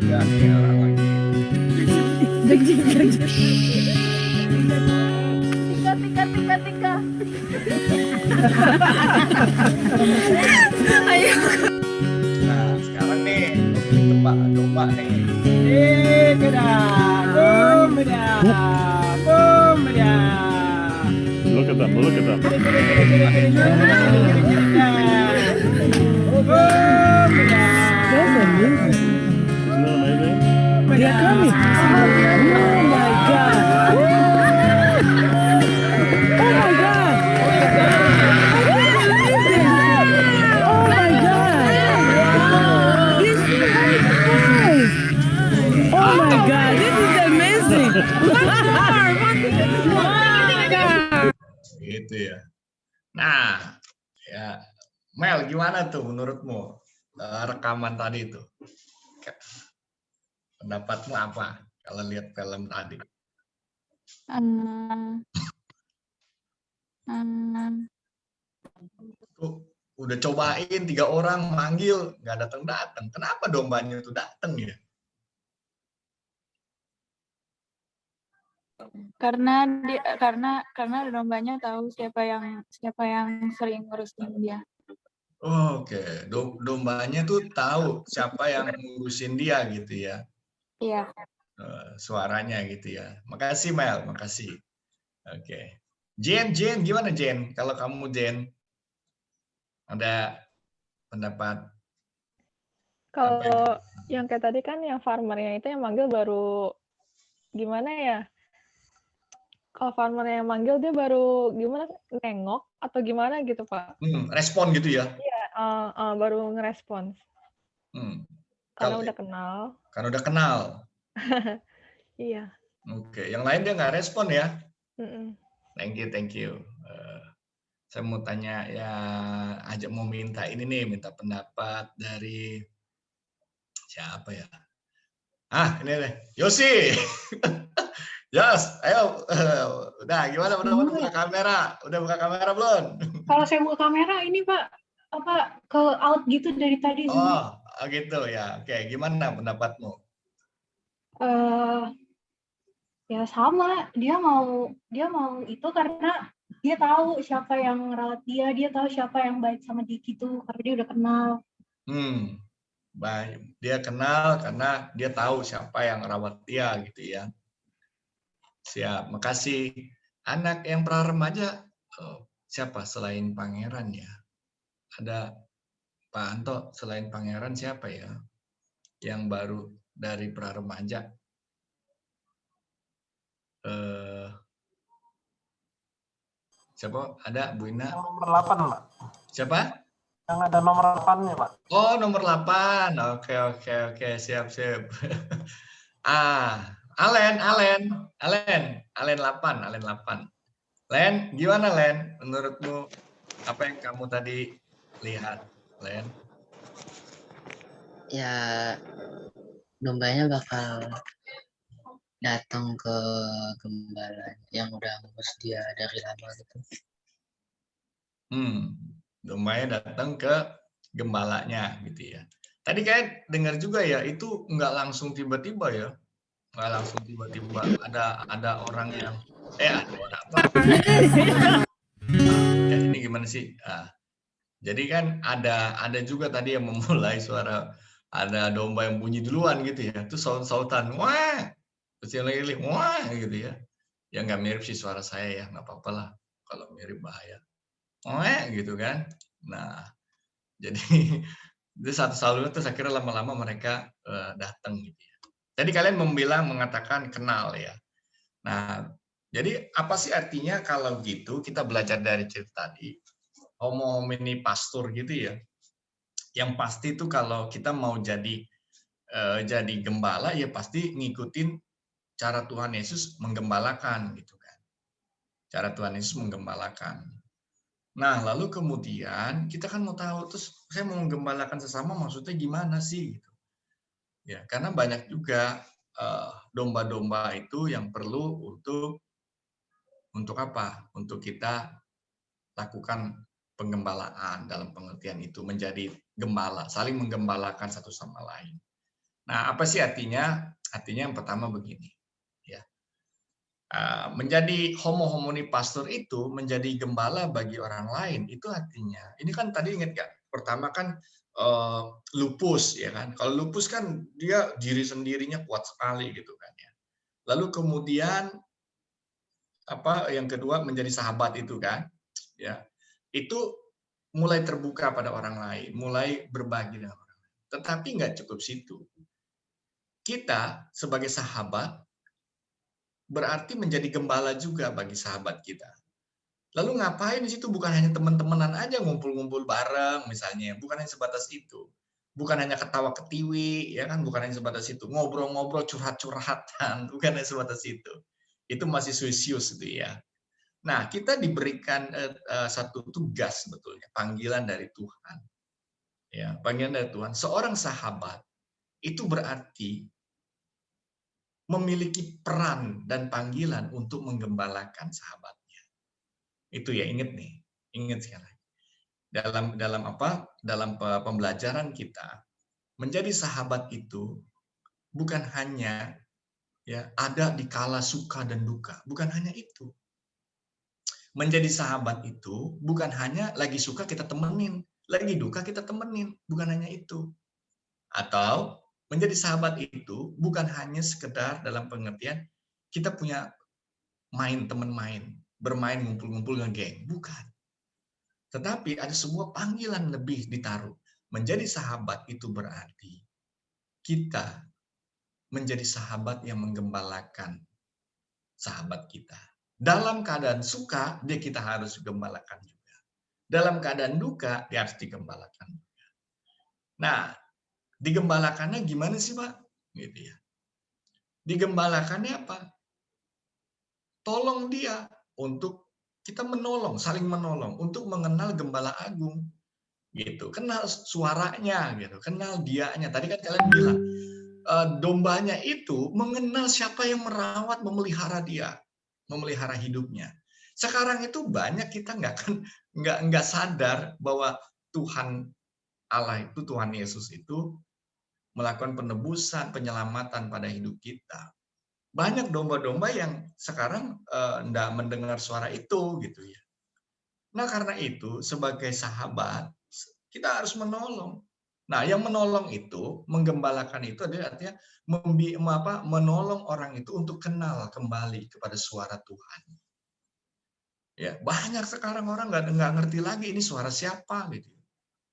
Ya nih orang lagi. Nah, sekarang nih tebak domba nih. Look at them. Look at them. Isn't that amazing? They are coming. Oh my God. Oh my God. Oh my God. This is nice. Oh my God. This is amazing. Gitu ya. Nah, ya Mel, gimana tuh menurutmu rekaman tadi itu? Pendapatmu apa kalau lihat film tadi? Tuh, udah cobain 3 orang manggil nggak datang. Kenapa dombanya itu datang ya? karena dombanya tahu siapa yang sering ngurusin dia. Oke, dombanya tuh tahu siapa yang ngurusin dia gitu ya. Iya. Suaranya gitu ya. Makasih Mel, makasih. Oke. Jen, gimana Jen? Kalau kamu Jen, ada pendapat? Kalau yang kayak tadi kan yang farmernya itu yang manggil baru gimana ya? Kalau farmernya yang manggil dia baru gimana nengok atau gimana gitu Pak? Respon gitu ya? Iya, baru ngerespons. Karena udah kenal. Karena udah kenal. Iya. Oke, yang lain dia nggak respon ya? Thank you. Saya mau tanya ya, mau minta ini nih, minta pendapat dari siapa ya? Ini deh, Yosi. Yos, ayo. Udah, gimana buka kamera? Udah buka kamera belum? Kalau saya buka kamera ini Pak, ke out gitu dari tadi. Oh, gitu ya. Oke, gimana pendapatmu? Ya sama, dia mau itu karena dia tahu siapa yang ngerawat dia tahu siapa yang baik sama dia gitu, karena dia udah kenal. Baik, dia kenal karena dia tahu siapa yang ngerawat dia gitu ya. Siap, makasih. Anak yang pra-remaja, siapa selain Pangeran ya? Ada Pak Anto, selain Pangeran siapa ya? Yang baru dari pra-remaja? Siapa? Ada Bu Ina? Nomor 8, Pak. Siapa? Yang ada nomor 8-nya, Pak. Oh, nomor 8. Oke, siap. Alen 8. Len, gimana Len? Menurutmu apa yang kamu tadi lihat, Len? Ya, dombanya bakal datang ke gembala yang udah ngurus dia dari lama gitu. Dombanya datang ke gembalanya gitu ya. Tadi kayak dengar juga ya, itu nggak langsung tiba-tiba ya. Nggak langsung tiba-tiba ada orang yang ada orang apa? Ini gimana sih? Jadi kan ada juga tadi yang memulai suara, ada domba yang bunyi duluan gitu ya. Itu saut-sautan, wah, terus yang lagi wah gitu ya. Ya nggak mirip sih suara saya ya, nggak apa-apa lah. Kalau mirip bahaya, wah gitu kan. Nah, jadi itu satu saluran terus akhirnya lama-lama mereka datang gitu ya. Tadi kalian mengatakan kenal ya. Nah, jadi apa sih artinya kalau gitu kita belajar dari cerita tadi? homo homini pastor gitu ya. Yang pasti itu kalau kita mau jadi gembala ya pasti ngikutin cara Tuhan Yesus menggembalakan gitu kan. Cara Tuhan Yesus menggembalakan. Nah, lalu kemudian kita kan mau tahu, terus saya mau menggembalakan sesama maksudnya gimana sih? Gitu. Ya, karena banyak juga domba-domba itu yang perlu untuk apa? Untuk kita lakukan penggembalaan dalam pengertian itu, menjadi gembala, saling menggembalakan satu sama lain. Nah, apa sih artinya? Artinya yang pertama begini. Menjadi homo homini pastor itu menjadi gembala bagi orang lain itu artinya ini kan tadi ingat gak pertama kan lupus ya kan, kalau lupus kan dia diri sendirinya kuat sekali gitu kan ya, lalu kemudian apa yang kedua menjadi sahabat itu kan ya, itu mulai terbuka pada orang lain, mulai berbagi dengan orang lain, tetapi nggak cukup situ, kita sebagai sahabat berarti menjadi gembala juga bagi sahabat kita. Lalu ngapain di situ? Bukan hanya teman-temanan aja ngumpul-ngumpul bareng misalnya, bukan hanya sebatas itu. Bukan hanya ketawa ketiwi, ya kan? Bukan hanya sebatas itu. Ngobrol-ngobrol, curhat-curhatan, bukan hanya sebatas itu. Itu masih suisius itu ya. Nah, kita diberikan satu tugas sebetulnya, panggilan dari Tuhan. Ya, panggilan dari Tuhan. Seorang sahabat itu berarti memiliki peran dan panggilan untuk menggembalakan sahabatnya. Itu ya, ingat nih, ingat sekarang. Dalam apa? Dalam pembelajaran kita, menjadi sahabat itu bukan hanya ya ada di kala suka dan duka, bukan hanya itu. Menjadi sahabat itu bukan hanya lagi suka kita temenin, lagi duka kita temenin, bukan hanya itu. Atau menjadi sahabat itu bukan hanya sekedar dalam pengertian kita punya teman main, bermain ngumpul-ngumpul ngegeng, bukan. Tetapi ada sebuah panggilan lebih ditaruh. Menjadi sahabat itu berarti kita menjadi sahabat yang menggembalakan sahabat kita. Dalam keadaan suka, kita harus gembalakan juga. Dalam keadaan duka, dia harus digembalakan juga. Nah, digembalakannya gimana sih, Pak? Gitu ya. Digembalakannya apa? Tolong dia untuk kita menolong, saling menolong untuk mengenal Gembala Agung. Gitu. Kenal suaranya gitu, kenal dianya. Tadi kan kalian bilang dombanya itu mengenal siapa yang merawat, memelihara dia, memelihara hidupnya. Sekarang itu banyak kita nggak sadar bahwa Tuhan Allah itu, Tuhan Yesus itu melakukan penebusan, penyelamatan pada hidup kita. Banyak domba-domba yang sekarang enggak mendengar suara itu gitu ya. Nah, karena itu sebagai sahabat kita harus menolong. Nah, yang menolong itu, menggembalakan itu adalah artinya menolong orang itu untuk kenal kembali kepada suara Tuhan. Ya, banyak sekarang orang nggak ngerti lagi ini suara siapa gitu.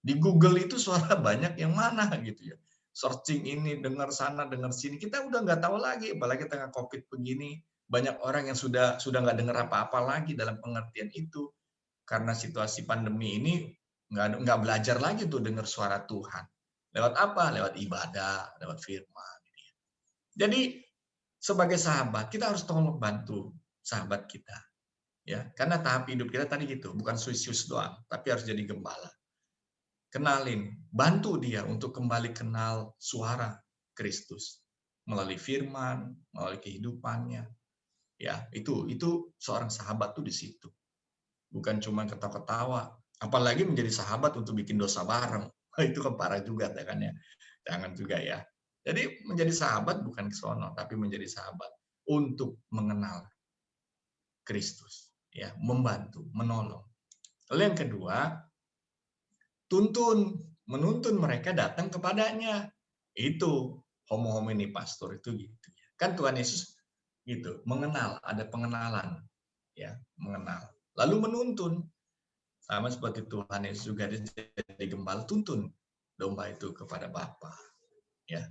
Di Google itu suara banyak yang mana gitu ya. Searching ini, dengar sana, dengar sini. Kita udah nggak tahu lagi, apalagi tengah COVID begini. Banyak orang yang sudah nggak dengar apa-apa lagi dalam pengertian itu. Karena situasi pandemi ini nggak belajar lagi tuh dengar suara Tuhan. Lewat apa? Lewat ibadah, lewat firman. Jadi sebagai sahabat, kita harus tolong bantu sahabat kita. Ya, karena tahap hidup kita tadi gitu, bukan suisius doang, tapi harus jadi gembala. Kenalin, bantu dia untuk kembali kenal suara Kristus melalui firman, melalui kehidupannya. Ya, itu seorang sahabat tuh di situ. Bukan cuma ketawa-ketawa, apalagi menjadi sahabat untuk bikin dosa bareng. Itu kan parah juga kan ya. Jangan juga ya. Jadi menjadi sahabat bukan kesono, tapi menjadi sahabat untuk mengenal Kristus, ya, membantu, menolong. Lalu yang kedua, menuntun mereka datang kepadanya. Itu homo homini pastor itu gitu ya. Kan Tuhan Yesus gitu, mengenal, ada pengenalan, ya, mengenal. Lalu menuntun, sama seperti Tuhan Yesus juga jadi gembala, tuntun domba itu kepada Bapa. Ya.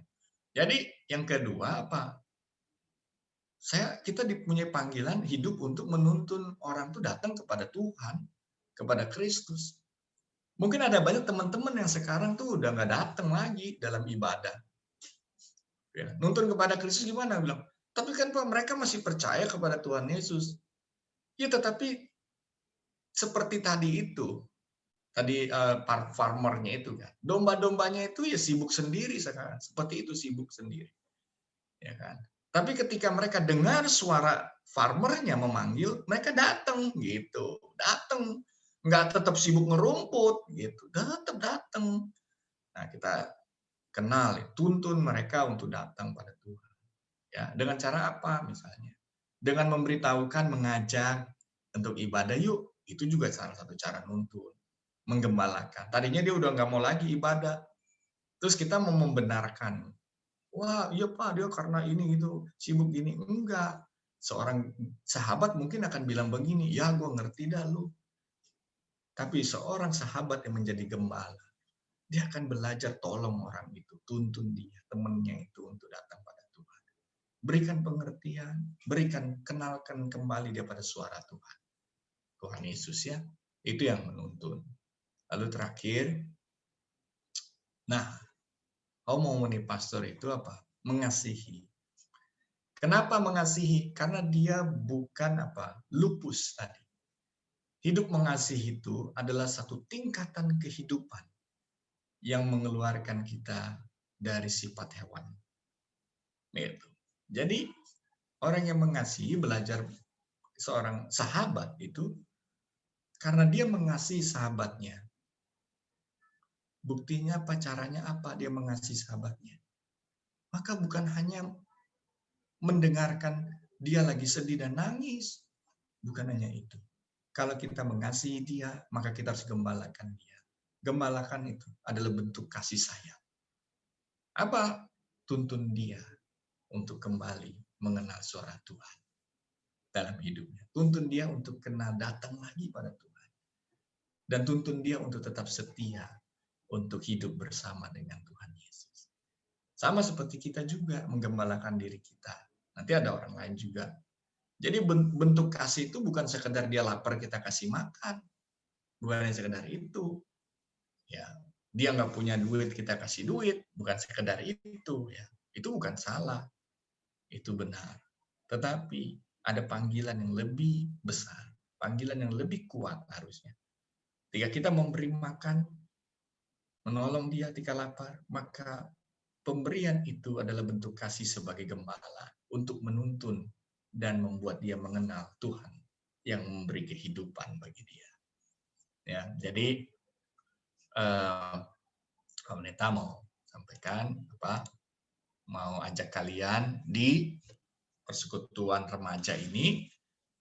Jadi yang kedua apa? Kita dipunyai panggilan hidup untuk menuntun orang itu datang kepada Tuhan, kepada Kristus. Mungkin ada banyak teman-teman yang sekarang tuh udah nggak datang lagi dalam ibadah. Ya, nuntun kepada Kristus gimana? Bilang, tapi kan Pak, mereka masih percaya kepada Tuhan Yesus. Ya, tetapi seperti tadi itu, farmernya itu kan, domba-dombanya itu ya sibuk sendiri sekarang, seperti itu sibuk sendiri, ya kan. Tapi ketika mereka dengar suara farmernya memanggil, mereka datang gitu, datang, nggak tetap sibuk ngerumput gitu, tetap datang. Nah, kita kenal, tuntun mereka untuk datang pada Tuhan. Ya, dengan cara apa misalnya? Dengan memberitahukan, mengajak untuk ibadah yuk, itu juga salah satu cara nuntun. Menggembalakan. Tadinya dia udah nggak mau lagi ibadah. Terus kita mau membenarkan. Wah, iya Pak, dia karena ini gitu, sibuk gini. Enggak. Seorang sahabat mungkin akan bilang begini, ya gue ngerti dah lu. Tapi seorang sahabat yang menjadi gembala, dia akan belajar tolong orang itu, tuntun dia, temannya itu untuk datang pada Tuhan. Berikan pengertian, kenalkan kembali dia pada suara Tuhan. Tuhan Yesus ya, itu yang menuntun. Lalu terakhir, nah, homoni pastor itu apa? Mengasihi. Kenapa mengasihi? Karena dia bukan apa? Lupus tadi. Hidup mengasihi itu adalah satu tingkatan kehidupan yang mengeluarkan kita dari sifat hewan. Gitu. Jadi, orang yang mengasihi belajar seorang sahabat itu karena dia mengasihi sahabatnya. Buktinya apa? Caranya apa dia mengasihi sahabatnya? Maka bukan hanya mendengarkan dia lagi sedih dan nangis. Bukan hanya itu. Kalau kita mengasihi dia, maka kita harus gembalakan dia. Gembalakan itu adalah bentuk kasih sayang. Apa? Tuntun dia untuk kembali mengenal suara Tuhan dalam hidupnya. Tuntun dia untuk kenal datang lagi pada Tuhan. Dan tuntun dia untuk tetap setia untuk hidup bersama dengan Tuhan Yesus. Sama seperti kita juga menggembalakan diri kita. Nanti ada orang lain juga. Jadi bentuk kasih itu bukan sekedar dia lapar kita kasih makan. Bukan hanya sekedar itu. Ya, dia nggak punya duit kita kasih duit. Bukan sekedar itu. Ya, itu bukan salah. Itu benar. Tetapi ada panggilan yang lebih besar. Panggilan yang lebih kuat harusnya. Ketika kita memberi makan, menolong dia ketika lapar, maka pemberian itu adalah bentuk kasih sebagai gembala untuk menuntun dan membuat dia mengenal Tuhan yang memberi kehidupan bagi dia. Ya, jadi Pendeta mau sampaikan apa? Mau ajak kalian di persekutuan remaja ini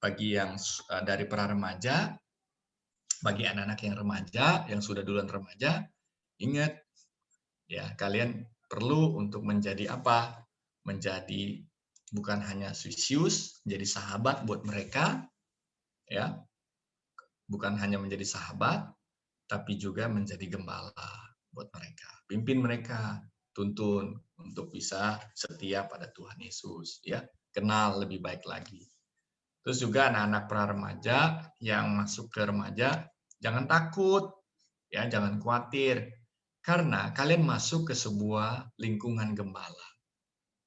bagi yang dari para remaja, bagi anak-anak yang remaja, yang sudah duluan remaja, ingat ya kalian perlu untuk menjadi apa? Menjadi bukan hanya sisius, menjadi sahabat buat mereka, ya, bukan hanya menjadi sahabat, tapi juga menjadi gembala buat mereka. Pimpin mereka, tuntun untuk bisa setia pada Tuhan Yesus, ya, kenal lebih baik lagi. Terus juga anak-anak pra remaja yang masuk ke remaja, jangan takut, ya, jangan khawatir, karena kalian masuk ke sebuah lingkungan gembala.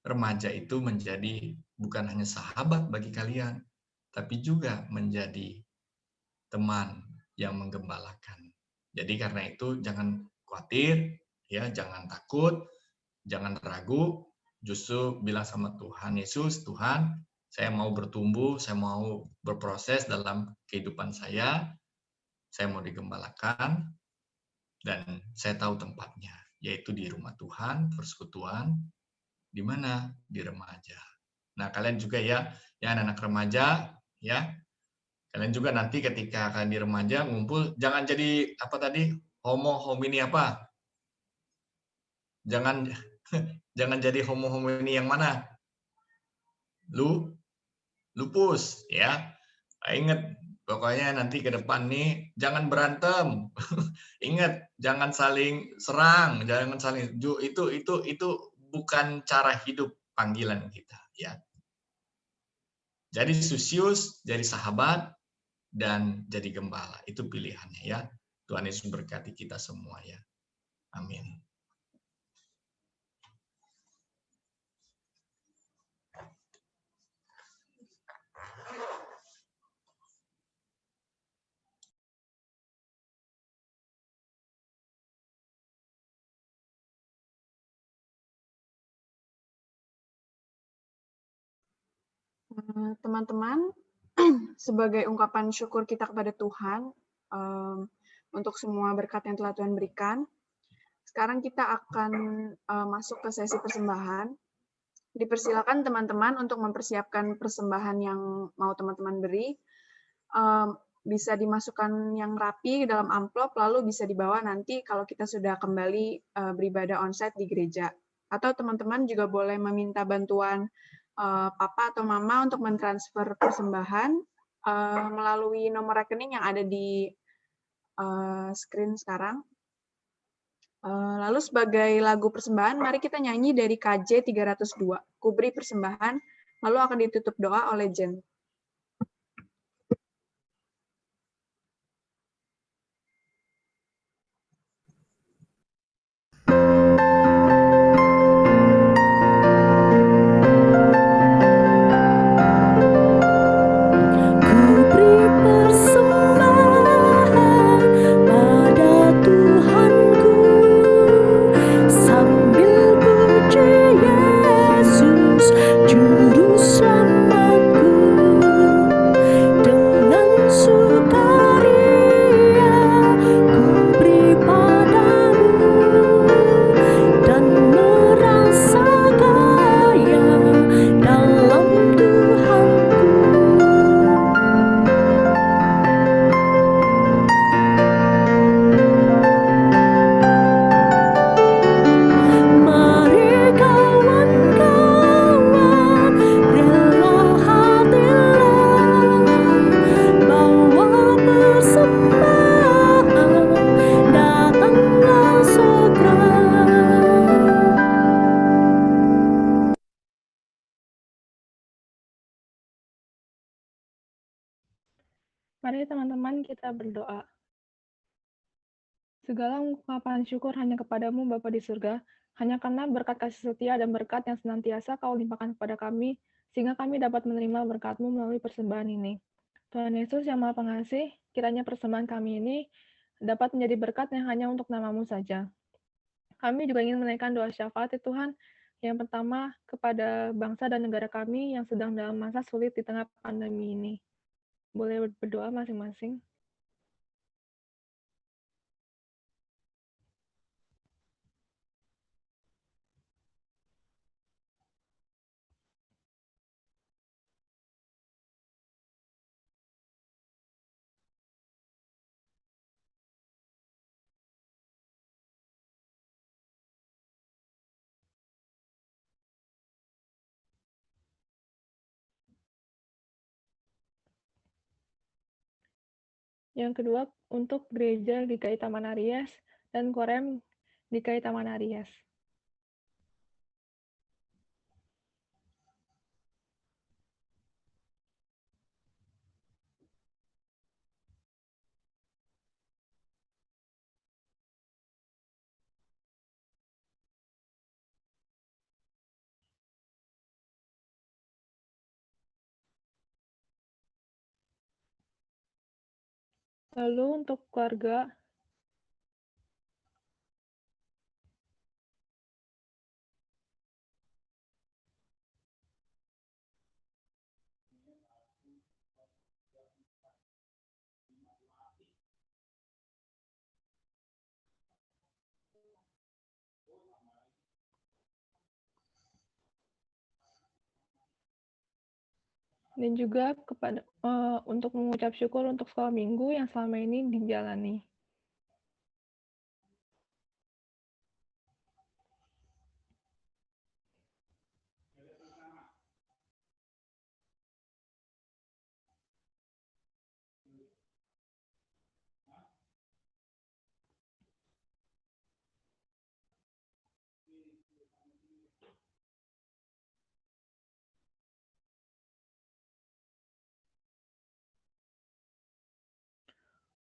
Remaja itu menjadi bukan hanya sahabat bagi kalian, tapi juga menjadi teman yang menggembalakan. Jadi karena itu jangan khawatir, ya, jangan takut, jangan ragu, justru bilang sama Tuhan Yesus, Tuhan, saya mau bertumbuh, saya mau berproses dalam kehidupan saya mau digembalakan, dan saya tahu tempatnya, yaitu di rumah Tuhan, persekutuan, di mana? Di remaja. Nah, kalian juga ya anak-anak remaja, ya, kalian juga nanti ketika kalian di remaja ngumpul, jangan jadi apa tadi, homini apa? Jangan jadi homini yang mana? Lupus, ya. Ingat, pokoknya nanti ke depan nih, jangan berantem. Ingat, jangan saling serang, jangan saling itu bukan cara hidup panggilan kita, ya. Jadi susius, jadi sahabat, dan jadi gembala, itu pilihannya, ya. Tuhan Yesus berkati kita semua ya. Amin. Teman-teman, sebagai ungkapan syukur kita kepada Tuhan untuk semua berkat yang telah Tuhan berikan, sekarang kita akan masuk ke sesi persembahan. Dipersilakan teman-teman untuk mempersiapkan persembahan yang mau teman-teman beri. Bisa dimasukkan yang rapi dalam amplop, lalu bisa dibawa nanti kalau kita sudah kembali beribadah onsite di gereja. Atau teman-teman juga boleh meminta bantuan papa atau mama untuk mentransfer persembahan melalui nomor rekening yang ada di screen sekarang. Lalu sebagai lagu persembahan, mari kita nyanyi dari KJ 302, Kuberi Persembahan, lalu akan ditutup doa oleh Jen. Mari teman-teman kita berdoa. Segala ungkapan syukur hanya kepadamu Bapa di surga, hanya karena berkat kasih setia dan berkat yang senantiasa Kau limpahkan kepada kami, sehingga kami dapat menerima berkat-Mu melalui persembahan ini. Tuhan Yesus yang Maha Pengasih, kiranya persembahan kami ini dapat menjadi berkat yang hanya untuk nama-Mu saja. Kami juga ingin menaikkan doa syafaat ya Tuhan, yang pertama kepada bangsa dan negara kami yang sedang dalam masa sulit di tengah pandemi ini. Boleh berdoa masing-masing. Yang kedua, untuk Gereja GKI Taman Aries dan Korem GKI Taman Aries. Lalu untuk keluarga, dan juga kepada untuk mengucap syukur untuk sekolah minggu yang selama ini dijalani.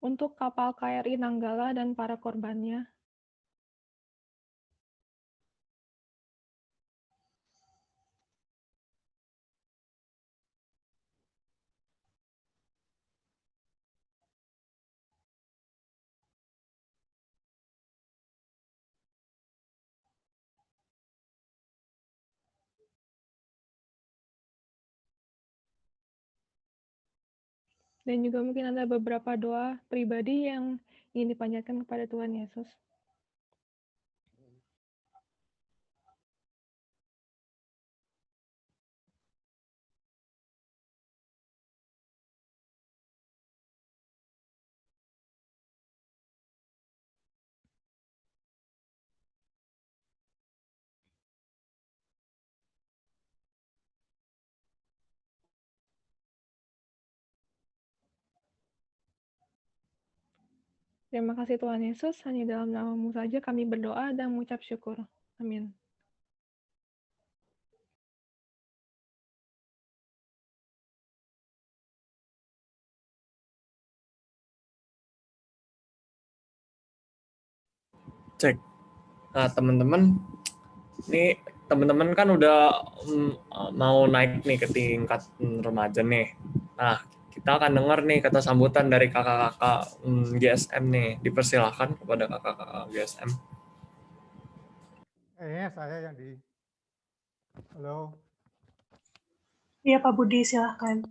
untuk kapal KRI Nanggala dan para korbannya. Dan juga mungkin ada beberapa doa pribadi yang ingin dipanjatkan kepada Tuhan Yesus. Terima kasih Tuhan Yesus, hanya dalam nama-Mu saja kami berdoa dan mengucap syukur. Amin. Cek. Nah, teman-teman, ini teman-teman kan udah mau naik nih ke tingkat remaja nih. Nah, kita akan dengar nih kata sambutan dari kakak-kakak GSM nih. Dipersilahkan kepada kakak-kakak GSM. Saya yang di... Halo. Iya Pak Budi, silahkan.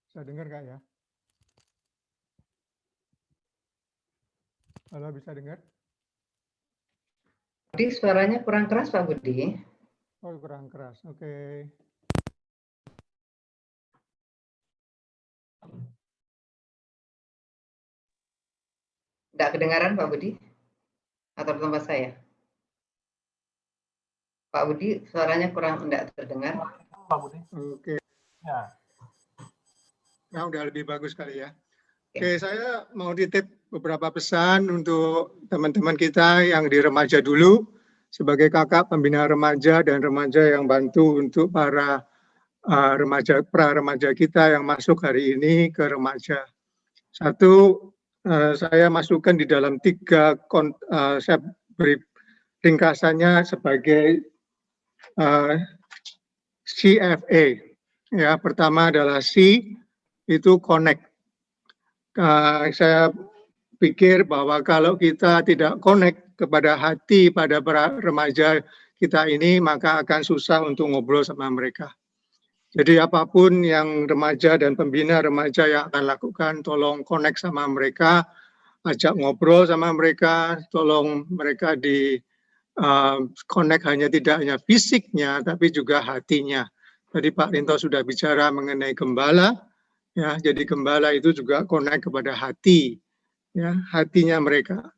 Bisa dengar nggak ya? Halo, bisa dengar? Budi, suaranya kurang keras Pak Budi. Oh, kurang keras. Oke. Nggak kedengaran Pak Budi? Atau tempat saya? Pak Budi, suaranya kurang enggak terdengar. Pak Budi. Oke. Ya. Nah, udah lebih bagus kali ya. Oke, saya mau titip beberapa pesan untuk teman-teman kita yang di remaja dulu, sebagai kakak pembina remaja dan remaja yang bantu untuk para pra-remaja kita yang masuk hari ini ke remaja. Satu, saya masukkan di dalam 3 saya beri ringkasannya sebagai CFA. Ya, pertama adalah C, itu connect. Saya pikir bahwa kalau kita tidak connect kepada hati pada para remaja kita ini, maka akan susah untuk ngobrol sama mereka. Jadi apapun yang remaja dan pembina remaja yang akan lakukan, tolong connect sama mereka, ajak ngobrol sama mereka, tolong mereka di connect tidak hanya fisiknya, tapi juga hatinya. Tadi Pak Rinto sudah bicara mengenai gembala, ya, jadi gembala itu juga connect kepada hati, ya, hatinya mereka.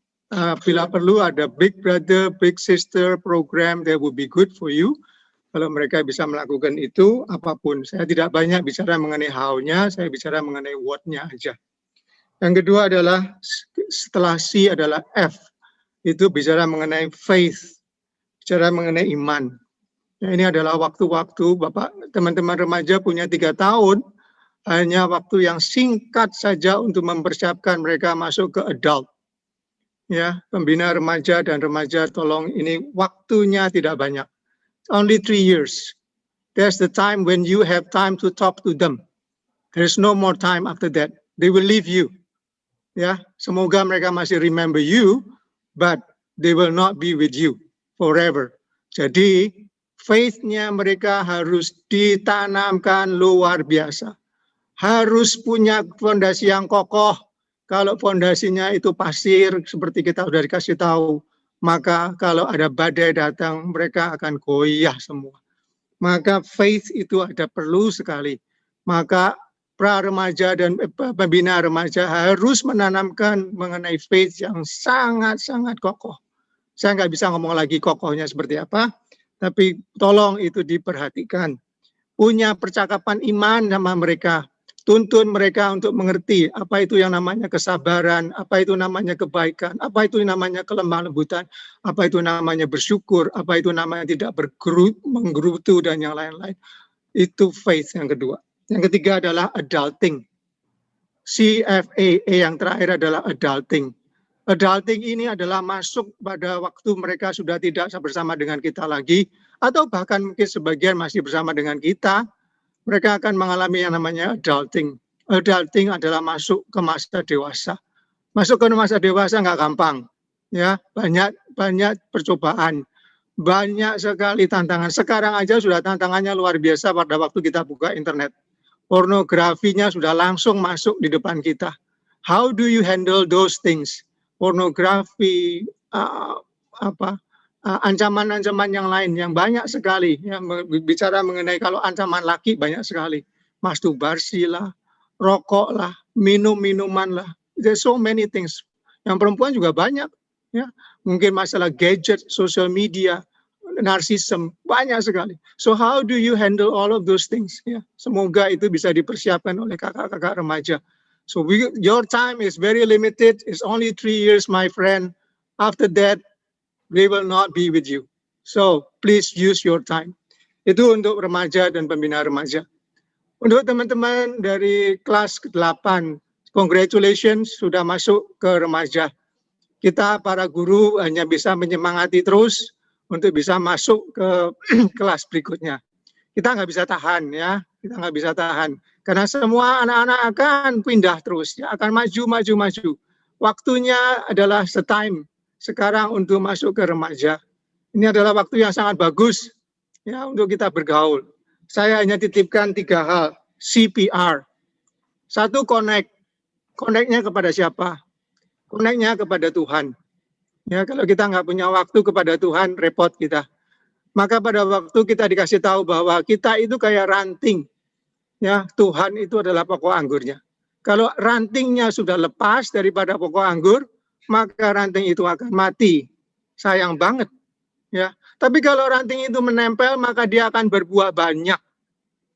Bila perlu ada big brother, big sister program, that would be good for you. Kalau mereka bisa melakukan itu, apapun. Saya tidak banyak bicara mengenai how-nya, saya bicara mengenai what-nya aja. Yang kedua adalah, setelah C adalah F. Itu bicara mengenai faith, bicara mengenai iman. Nah, ini adalah waktu-waktu, Bapak, teman-teman remaja punya 3 tahun, hanya waktu yang singkat saja untuk mempersiapkan mereka masuk ke adult. Ya, pembina remaja dan remaja, tolong ini waktunya tidak banyak. Only 3 years. There's the time when you have time to talk to them. There's no more time after that. They will leave you. Ya, semoga mereka masih remember you, but they will not be with you forever. Jadi, faith-nya mereka harus ditanamkan luar biasa. Harus punya fondasi yang kokoh. Kalau fondasinya itu pasir, seperti kita sudah dikasih tahu, maka kalau ada badai datang, mereka akan goyah semua. Maka faith itu ada perlu sekali. Maka pra-remaja dan pembina remaja harus menanamkan mengenai faith yang sangat-sangat kokoh. Saya nggak bisa ngomong lagi kokohnya seperti apa, tapi tolong itu diperhatikan. Punya percakapan iman sama mereka. Tuntun mereka untuk mengerti apa itu yang namanya kesabaran, apa itu namanya kebaikan, apa itu namanya kelemah lembutan, apa itu namanya bersyukur, apa itu namanya tidak menggerutu dan yang lain-lain. Itu faith yang kedua. Yang ketiga adalah adulting. CFA, yang terakhir adalah adulting. Adulting ini adalah masuk pada waktu mereka sudah tidak bersama dengan kita lagi, atau bahkan mungkin sebagian masih bersama dengan kita, mereka akan mengalami yang namanya adulting. Adulting adalah masuk ke masa dewasa. Masuk ke masa dewasa nggak gampang, ya, banyak percobaan, banyak sekali tantangan. Sekarang aja sudah tantangannya luar biasa pada waktu kita buka internet. Pornografinya sudah langsung masuk di depan kita. How do you handle those things? Pornografi, ancaman-ancaman yang lain yang banyak sekali. Yang bicara mengenai kalau ancaman laki banyak sekali. Masturbasi lah, rokok lah, minum-minuman lah. There's so many things. Yang perempuan juga banyak. Ya, mungkin masalah gadget, social media, narsisme, banyak sekali. So how do you handle all of those things? Ya, semoga itu bisa dipersiapkan oleh kakak-kakak remaja. So your time is very limited. It's only 3 years, my friend. After that, we will not be with you. So please use your time. Itu untuk remaja dan pembina remaja. Untuk teman-teman dari kelas ke-8, congratulations sudah masuk ke remaja. Kita para guru hanya bisa menyemangati terus untuk bisa masuk ke kelas berikutnya. Kita nggak bisa tahan, ya, kita nggak bisa tahan. Karena semua anak-anak akan pindah terus, ya, akan maju. Waktunya adalah setime sekarang untuk masuk ke remaja. Ini adalah waktu yang sangat bagus, ya, untuk kita bergaul. Saya hanya titipkan 3 hal. CPR. 1, connect. Connect-nya kepada siapa? Connect-nya kepada Tuhan. Ya, kalau kita nggak punya waktu kepada Tuhan, repot kita. Maka pada waktu kita dikasih tahu bahwa kita itu kayak ranting. Ya, Tuhan itu adalah pokok anggurnya. Kalau rantingnya sudah lepas daripada pokok anggur, maka ranting itu akan mati. Sayang banget. Ya, tapi kalau ranting itu menempel, maka dia akan berbuah banyak.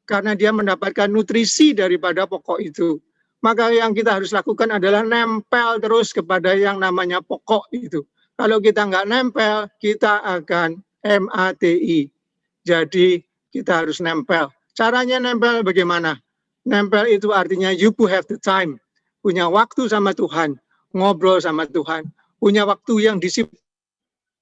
Karena dia mendapatkan nutrisi daripada pokok itu. Maka yang kita harus lakukan adalah nempel terus kepada yang namanya pokok itu. Kalau kita nggak nempel, kita akan MATI. Jadi kita harus nempel. Caranya nempel bagaimana? Nempel itu artinya you have the time. Punya waktu sama Tuhan. Ngobrol sama Tuhan. Punya waktu yang disiplin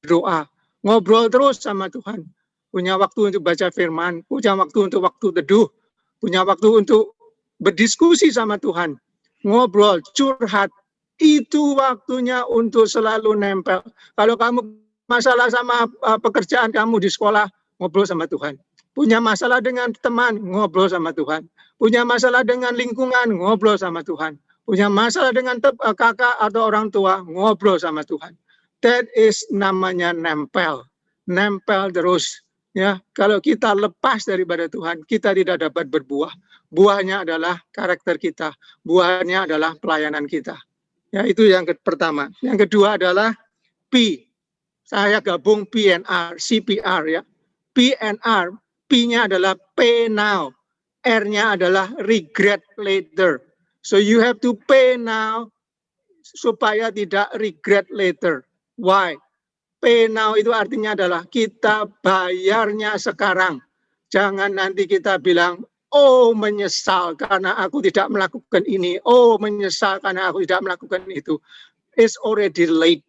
doa. Ngobrol terus sama Tuhan. Punya waktu untuk baca firman. Punya waktu untuk waktu teduh. Punya waktu untuk berdiskusi sama Tuhan. Ngobrol, curhat. Itu waktunya untuk selalu nempel. Kalau kamu masalah sama pekerjaan kamu di sekolah, ngobrol sama Tuhan. Punya masalah dengan teman, ngobrol sama Tuhan. Punya masalah dengan lingkungan, ngobrol sama Tuhan. Punya masalah dengan kakak atau orang tua, ngobrol sama Tuhan. That is namanya nempel. Nempel terus. Ya, kalau kita lepas daripada Tuhan, kita tidak dapat berbuah. Buahnya adalah karakter kita. Buahnya adalah pelayanan kita. Ya, itu yang pertama. Yang kedua adalah P. Saya gabung PNR, CPR, ya. PNR, P-nya adalah pay now. R-nya adalah regret later. So you have to pay now supaya tidak regret later. Why? Pay now itu artinya adalah kita bayarnya sekarang. Jangan nanti kita bilang, oh menyesal karena aku tidak melakukan ini. Oh menyesal karena aku tidak melakukan itu. It's already late.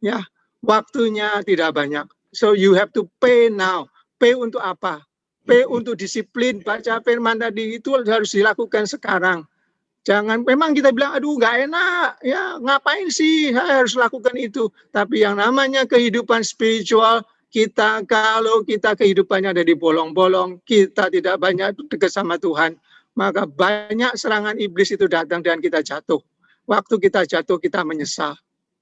Ya, waktunya tidak banyak. So you have to pay now. Pay untuk apa? Pay untuk disiplin. Baca firman tadi itu harus dilakukan sekarang. Jangan, memang kita bilang, aduh nggak enak, ya ngapain sih saya harus lakukan itu. Tapi yang namanya kehidupan spiritual, kita kalau kita kehidupannya ada di bolong-bolong, kita tidak banyak dekat sama Tuhan, maka banyak serangan iblis itu datang dan kita jatuh. Waktu kita jatuh, kita menyesal.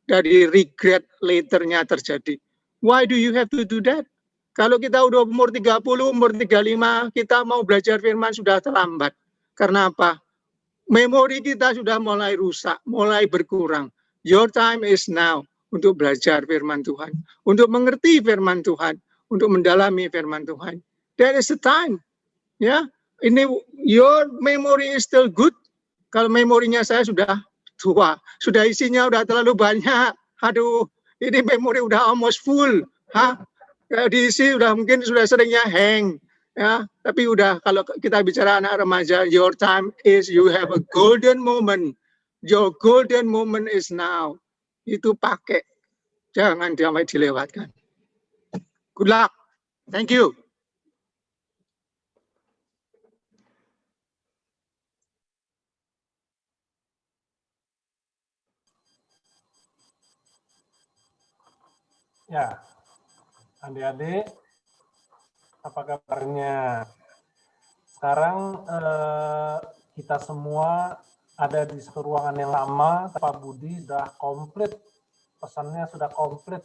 Dari regret later-nya terjadi. Why do you have to do that? Kalau kita udah umur 30, umur 35, kita mau belajar firman sudah terlambat. Karena apa? Memori kita sudah mulai rusak, mulai berkurang. Your time is now untuk belajar firman Tuhan, untuk mengerti firman Tuhan, untuk mendalami firman Tuhan. That is the time. Ya, ini your memory is still good. Kalau memorinya saya sudah tua, sudah isinya udah terlalu banyak. Aduh, ini memori udah almost full. Diisi udah mungkin sudah seringnya hang. Ya, tapi udah kalau kita bicara anak remaja, your time is you have a golden moment Your golden moment is now. Itu pakai. Jangan sampai dilewatkan. Good luck. Thank you. Ya, adik-adik, apa kabarnya? Sekarang kita semua ada di satu ruangan yang lama. Pak Budi sudah komplit, pesannya sudah komplit.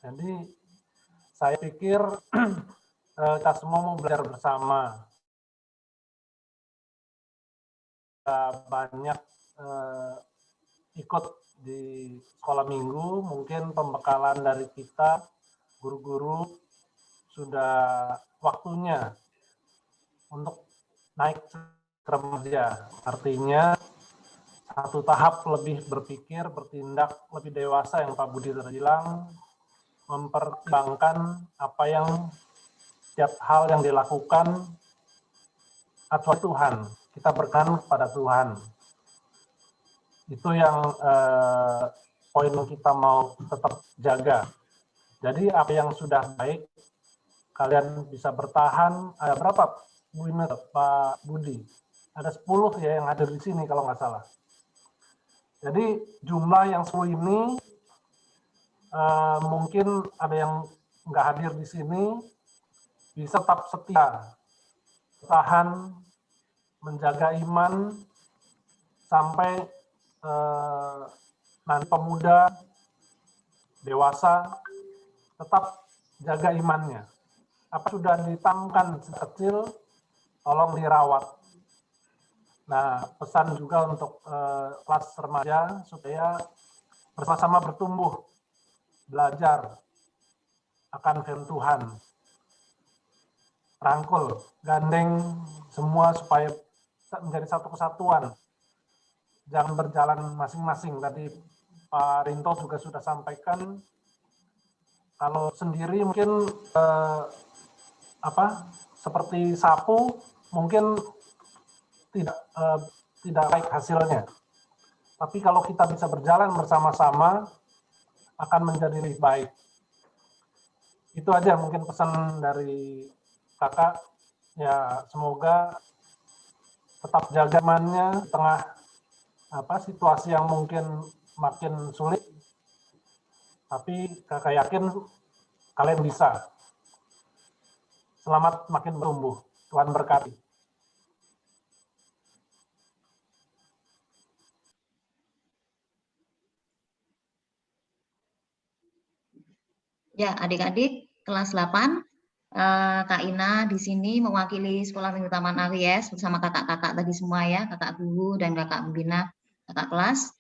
Jadi saya pikir kita semua mau belajar bersama. Banyak ikut di sekolah minggu, mungkin pembekalan dari kita, guru-guru, sudah waktunya untuk naik ke remaja. Artinya satu tahap lebih berpikir, bertindak lebih dewasa yang Pak Budi tadi bilang, mempertimbangkan apa yang setiap hal yang dilakukan acuan Tuhan. Kita berkenan kepada Tuhan. Itu yang poin kita mau tetap jaga. Jadi apa yang sudah baik, kalian bisa bertahan. Ada berapa, Bu Ine, Pak Budi? Ada 10 ya yang hadir di sini kalau nggak salah. Jadi jumlah yang 10 ini mungkin ada yang nggak hadir di sini, bisa tetap setia, tahan, menjaga iman, sampai nanti pemuda, dewasa, tetap jaga imannya. Apa sudah ditanamkan sejak kecil, tolong dirawat. Nah, pesan juga untuk kelas remaja supaya bersama-sama bertumbuh, belajar akan firman Tuhan. Rangkul, gandeng semua supaya menjadi satu kesatuan. Jangan berjalan masing-masing. Tadi Pak Rinto juga sudah sampaikan, kalau sendiri mungkin seperti sapu mungkin tidak baik hasilnya. Tapi kalau kita bisa berjalan bersama-sama akan menjadi lebih baik. Itu aja mungkin pesan dari kakak. Ya semoga tetap jaga imannya di tengah situasi yang mungkin makin sulit, tapi kakak yakin kalian bisa. Selamat makin bertumbuh. Tuhan berkati. Ya, adik-adik kelas 8, Kak Ina di sini mewakili Sekolah Minggu Taman Aries bersama kakak-kakak tadi semua ya, kakak guru dan kakak pembina, kakak kelas.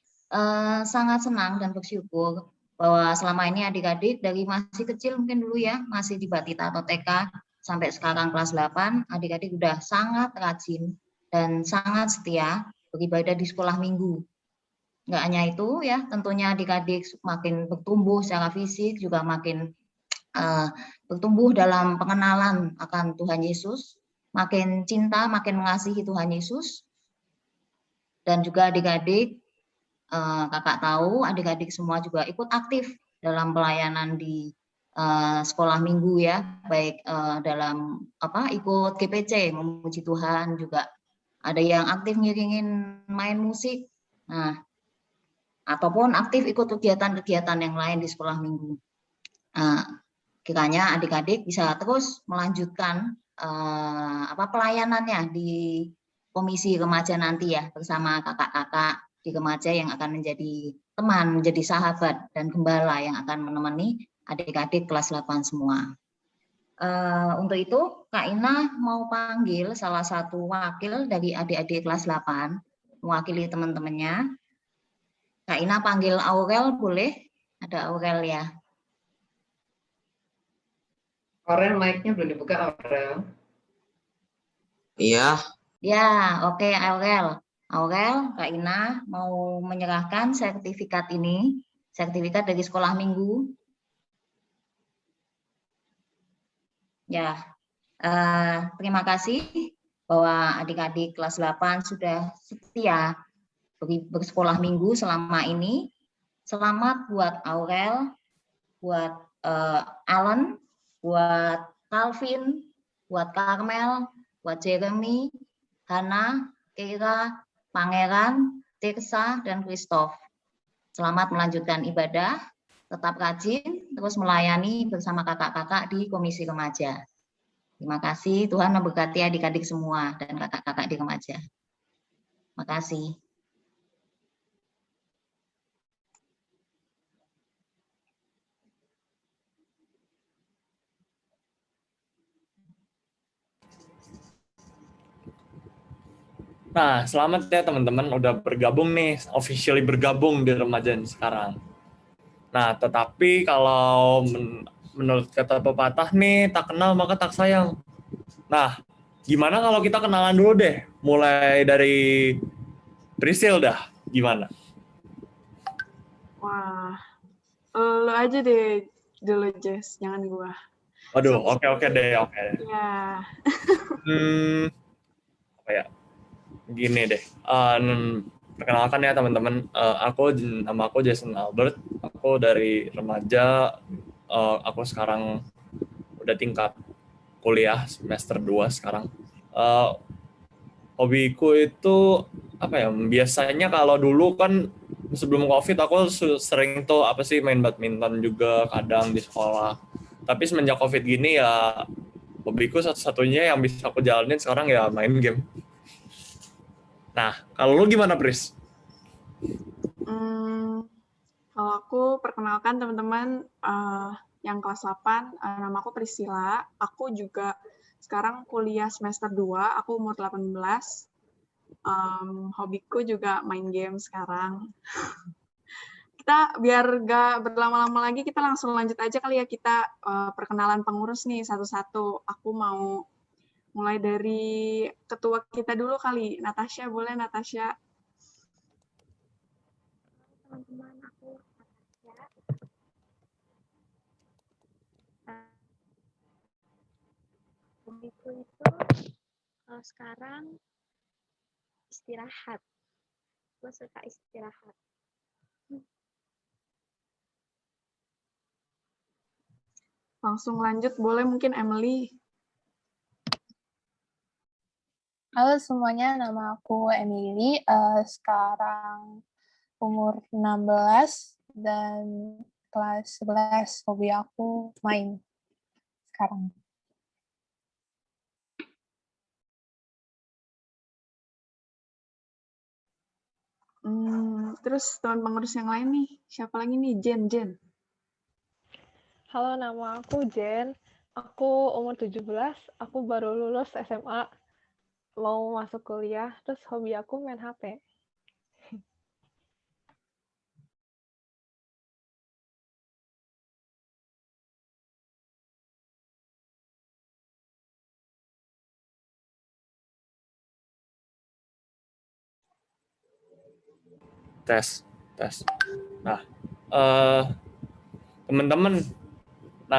Sangat senang dan bersyukur bahwa selama ini adik-adik dari masih kecil mungkin dulu ya, masih di Batita atau TK, sampai sekarang kelas 8, adik-adik sudah sangat rajin dan sangat setia beribadah di sekolah minggu. Nggak hanya itu ya, tentunya adik-adik makin bertumbuh secara fisik, juga makin bertumbuh dalam pengenalan akan Tuhan Yesus, makin cinta, makin mengasihi Tuhan Yesus. Dan juga adik-adik, kakak tahu adik-adik semua juga ikut aktif dalam pelayanan di sekolah minggu ya, baik dalam ikut GPC memuji Tuhan, juga ada yang aktif ngiringin main musik, ataupun aktif ikut kegiatan-kegiatan yang lain di sekolah minggu. Kiranya adik-adik bisa terus melanjutkan pelayanannya di komisi remaja nanti ya, bersama kakak-kakak di remaja yang akan menjadi teman, menjadi sahabat dan gembala yang akan menemani adik-adik kelas 8 semua. Untuk itu Kak Ina mau panggil salah satu wakil dari adik-adik kelas 8 mewakili teman-temannya. Kak Ina panggil Aurel, boleh? Ada Aurel ya. Aurel, mic-nya belum dibuka, Aurel. Iya. Ya, oke Aurel. Aurel, Kak Ina mau menyerahkan sertifikat ini, sertifikat dari sekolah minggu. Ya, terima kasih bahwa adik-adik kelas 8 sudah setia bersekolah minggu selama ini. Selamat buat Aurel, buat Alan, buat Calvin, buat Carmel, buat Jeremy, Hana, Keira, Pangeran, Tirsa, dan Christoph. Selamat melanjutkan ibadah, tetap rajin, terus melayani bersama kakak-kakak di Komisi Remaja. Terima kasih, Tuhan memberkati adik-adik semua dan kakak-kakak di remaja. Terima kasih. Nah, selamat ya teman-teman udah bergabung nih, officially bergabung di remaja sekarang. Nah, tetapi kalau menurut kata pepatah nih, tak kenal maka tak sayang. Nah, gimana kalau kita kenalan dulu deh, mulai dari Priscil dah, gimana? Wah, lo aja deh dulu, Jess, jangan gua. Waduh, oke deh, oke. Ya. Apa ya? Gini deh, perkenalkan ya teman-teman, nama aku Jason Albert, aku dari remaja, aku sekarang udah tingkat kuliah semester 2 sekarang. Hobiku itu apa ya? Biasanya kalau dulu kan sebelum COVID aku sering tuh main badminton juga kadang di sekolah. Tapi semenjak COVID gini ya hobiku satu-satunya yang bisa aku jalanin sekarang ya main game. Nah, kalau lu gimana, Pris? Kalau aku perkenalkan teman-teman yang kelas 8, nama aku Priscilla. Aku juga sekarang kuliah semester 2, aku umur 18. Hobiku juga main game sekarang. Kita biar gak berlama-lama lagi, kita langsung lanjut aja kali ya, kita perkenalan pengurus nih satu-satu. Aku mau mulai dari ketua kita dulu kali. Natasha, boleh Natasha? Teman-teman, aku Natasha. Hobiku itu kalau sekarang istirahat. Gue suka istirahat. Langsung lanjut, boleh mungkin Emily. Halo semuanya, nama aku Emily, sekarang umur 16 dan kelas 11, hobi aku main sekarang. Terus teman pengurus yang lain nih, siapa lagi nih? Jen. Halo, nama aku Jen, aku umur 17, aku baru lulus SMA. Mau masuk kuliah, terus hobi aku main HP. Tes. Nah, teman-teman,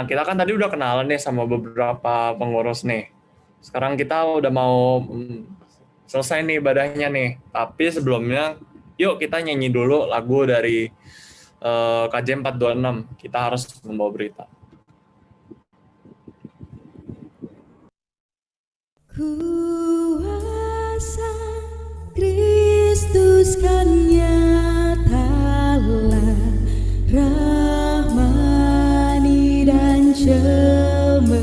kita kan tadi udah kenalan nih sama beberapa pengurus nih. Sekarang kita udah mau selesai nih ibadahnya nih. Tapi sebelumnya, yuk kita nyanyi dulu lagu dari KJ 426. Kita harus membawa berita. Kuasa Kristus kan nyatalah, rahmani dan cemerlang.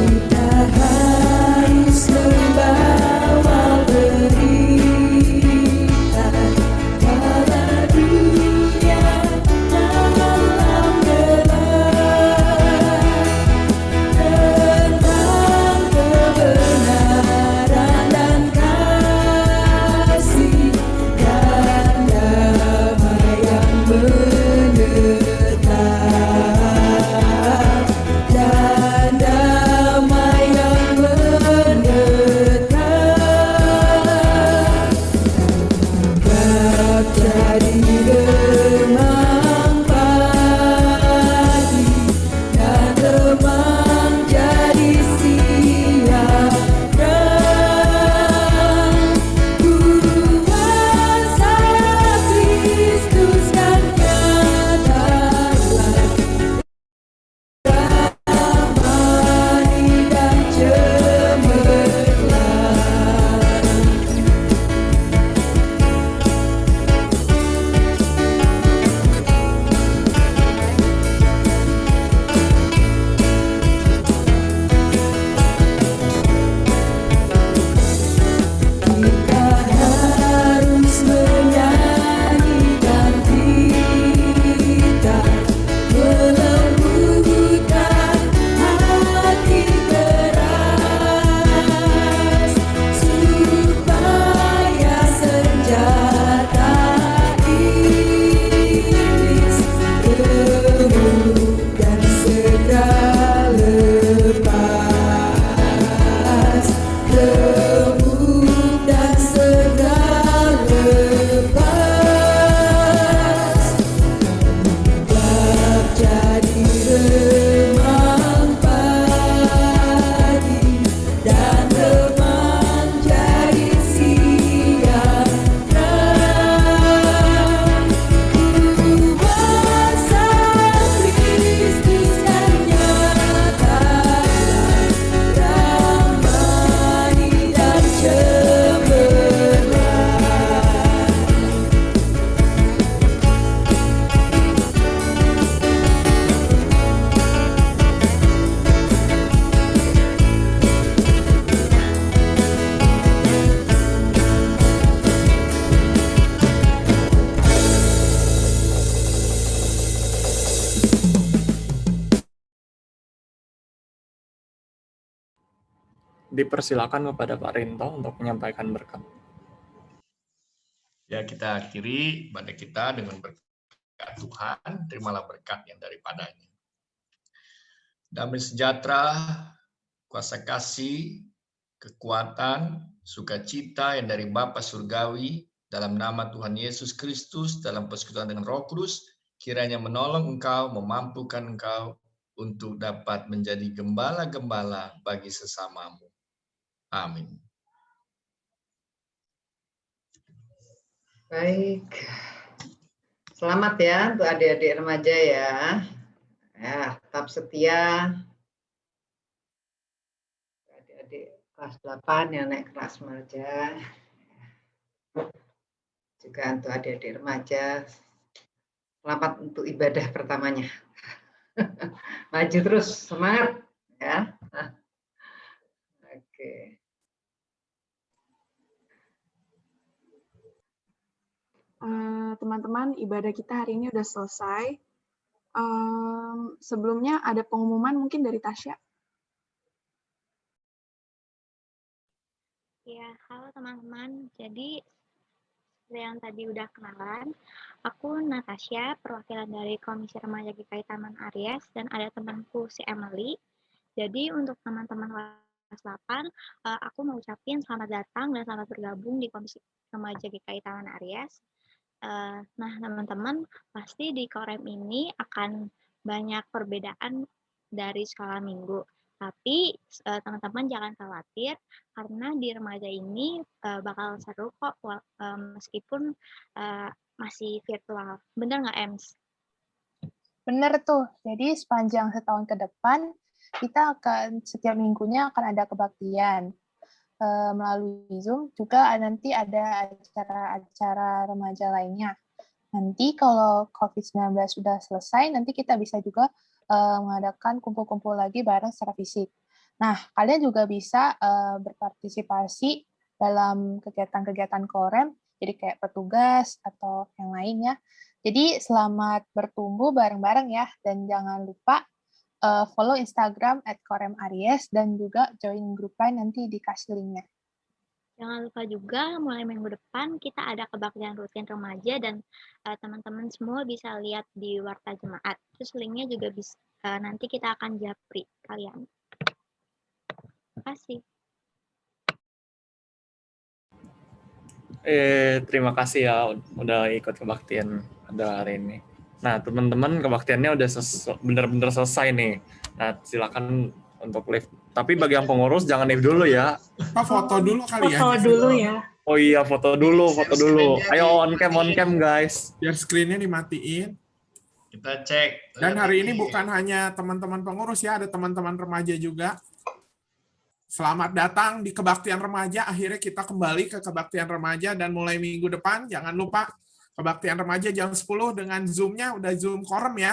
Kita harus kembali dipersilakan kepada Pak Rinto untuk menyampaikan berkat. Ya, kita akhiri ibadah kita dengan berkat Tuhan, terimalah berkat yang daripadanya. Damai sejahtera, kuasa kasih, kekuatan, sukacita yang dari Bapa Surgawi, dalam nama Tuhan Yesus Kristus, dalam persekutuan dengan Roh Kudus, kiranya menolong engkau, memampukan engkau untuk dapat menjadi gembala-gembala bagi sesamamu. Amin. Baik. Selamat ya untuk adik-adik remaja ya. Ya, tetap setia. Adik-adik kelas 8 yang naik kelas remaja. Juga untuk adik-adik remaja. Selamat untuk ibadah pertamanya. Maju terus, semangat ya. Oke. Teman-teman, ibadah kita hari ini udah selesai. Sebelumnya ada pengumuman mungkin dari Tasya. Ya, halo teman-teman. Jadi seperti yang tadi udah kenalan, aku Natasha, perwakilan dari Komisi Remaja GKI Taman Aries, dan ada temanku si Emily. Jadi untuk teman-teman kelas 8, aku mau ucapin selamat datang dan selamat bergabung di Komisi Remaja GKI Taman Aries. Nah, teman-teman, pasti di Korem ini akan banyak perbedaan dari skala minggu. Tapi teman-teman jangan khawatir, karena di remaja ini bakal seru kok, meskipun masih virtual. Bener nggak, Ems? Bener tuh. Jadi sepanjang setahun ke depan, kita akan setiap minggunya akan ada kebaktian. Melalui Zoom juga nanti ada acara-acara remaja lainnya. Nanti kalau COVID-19 sudah selesai, nanti kita bisa juga mengadakan kumpul-kumpul lagi bareng secara fisik. Nah, kalian juga bisa berpartisipasi dalam kegiatan-kegiatan Korem, jadi kayak petugas atau yang lainnya. Jadi selamat bertumbuh bareng-bareng ya, dan jangan lupa follow Instagram @koremaries dan juga join grup lain, nanti dikasih linknya. Jangan lupa juga mulai minggu depan kita ada kebaktian rutin remaja, dan teman-teman semua bisa lihat di Warta Jemaat. Terus linknya juga bisa nanti kita akan japri kalian. Terima kasih. Terima kasih ya udah ikut kebaktian pada hari ini. Nah, teman-teman, kebaktiannya udah benar-benar selesai nih. Nah, silakan untuk live. Tapi bagi yang pengurus jangan live dulu ya. Foto dulu kali ya. Foto dulu ya. Oh iya, foto dulu. Ayo on cam guys. Biar screen-nya dimatiin. Kita cek. Dan hari ini bukan hanya teman-teman pengurus ya, ada teman-teman remaja juga. Selamat datang di kebaktian remaja. Akhirnya kita kembali ke kebaktian remaja, dan mulai minggu depan jangan lupa kebaktian remaja jam 10 dengan Zoom-nya udah Zoom Korem ya,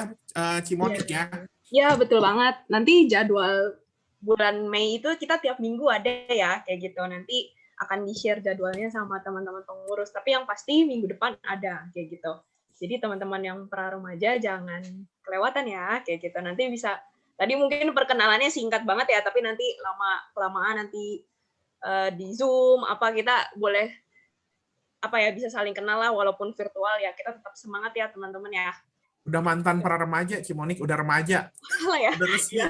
Cimonik ya. Ya, betul banget. Nanti jadwal bulan Mei itu kita tiap minggu ada ya, kayak gitu. Nanti akan di-share jadwalnya sama teman-teman pengurus. Tapi yang pasti minggu depan ada, kayak gitu. Jadi teman-teman yang pra remaja jangan kelewatan ya, kayak gitu. Nanti bisa, tadi mungkin perkenalannya singkat banget ya, tapi nanti lama-kelamaan nanti di Zoom, kita boleh bisa saling kenal lah, walaupun virtual ya. Kita tetap semangat ya teman-teman ya. Udah mantan pra remaja, Cimonik udah remaja. Ya. Udah resmi.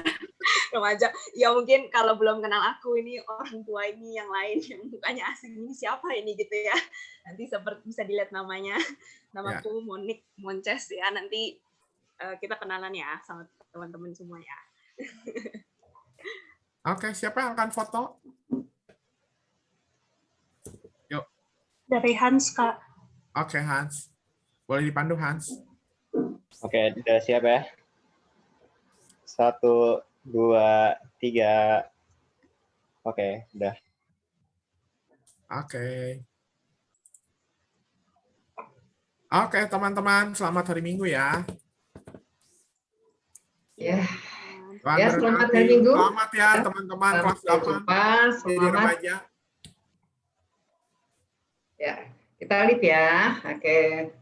Remaja. Ya mungkin kalau belum kenal aku, ini orang tua ini yang lain, yang mukanya asing, ini siapa ini gitu ya. Nanti seperti bisa dilihat namanya. Namaku Monik Monces ya. Nanti kita kenalan ya sama teman-teman semua ya. Oke, siapa yang akan foto? Yuk. Dari Hans, Kak. Oke, Hans. Boleh dipandu, Hans. Oke, udah siap ya? 1, 2, 3. Oke, udah. Oke, teman-teman, selamat hari Minggu ya. Ya, selamat hari Minggu. Selamat ya, teman-teman kelas 8. Selamat. Ya, kita live ya. Oke.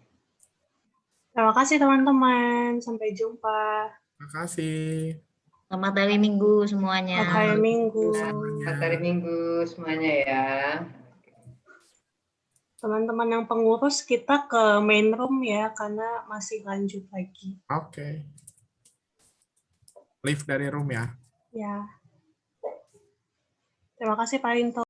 Terima kasih teman-teman. Sampai jumpa. Terima kasih. Selamat hari Minggu semuanya. Selamat hari Minggu. Selamat hari Minggu semuanya ya. Teman-teman yang pengurus, kita ke main room ya, karena masih lanjut lagi. Oke. Leave dari room ya. Ya. Terima kasih Pak Rinto.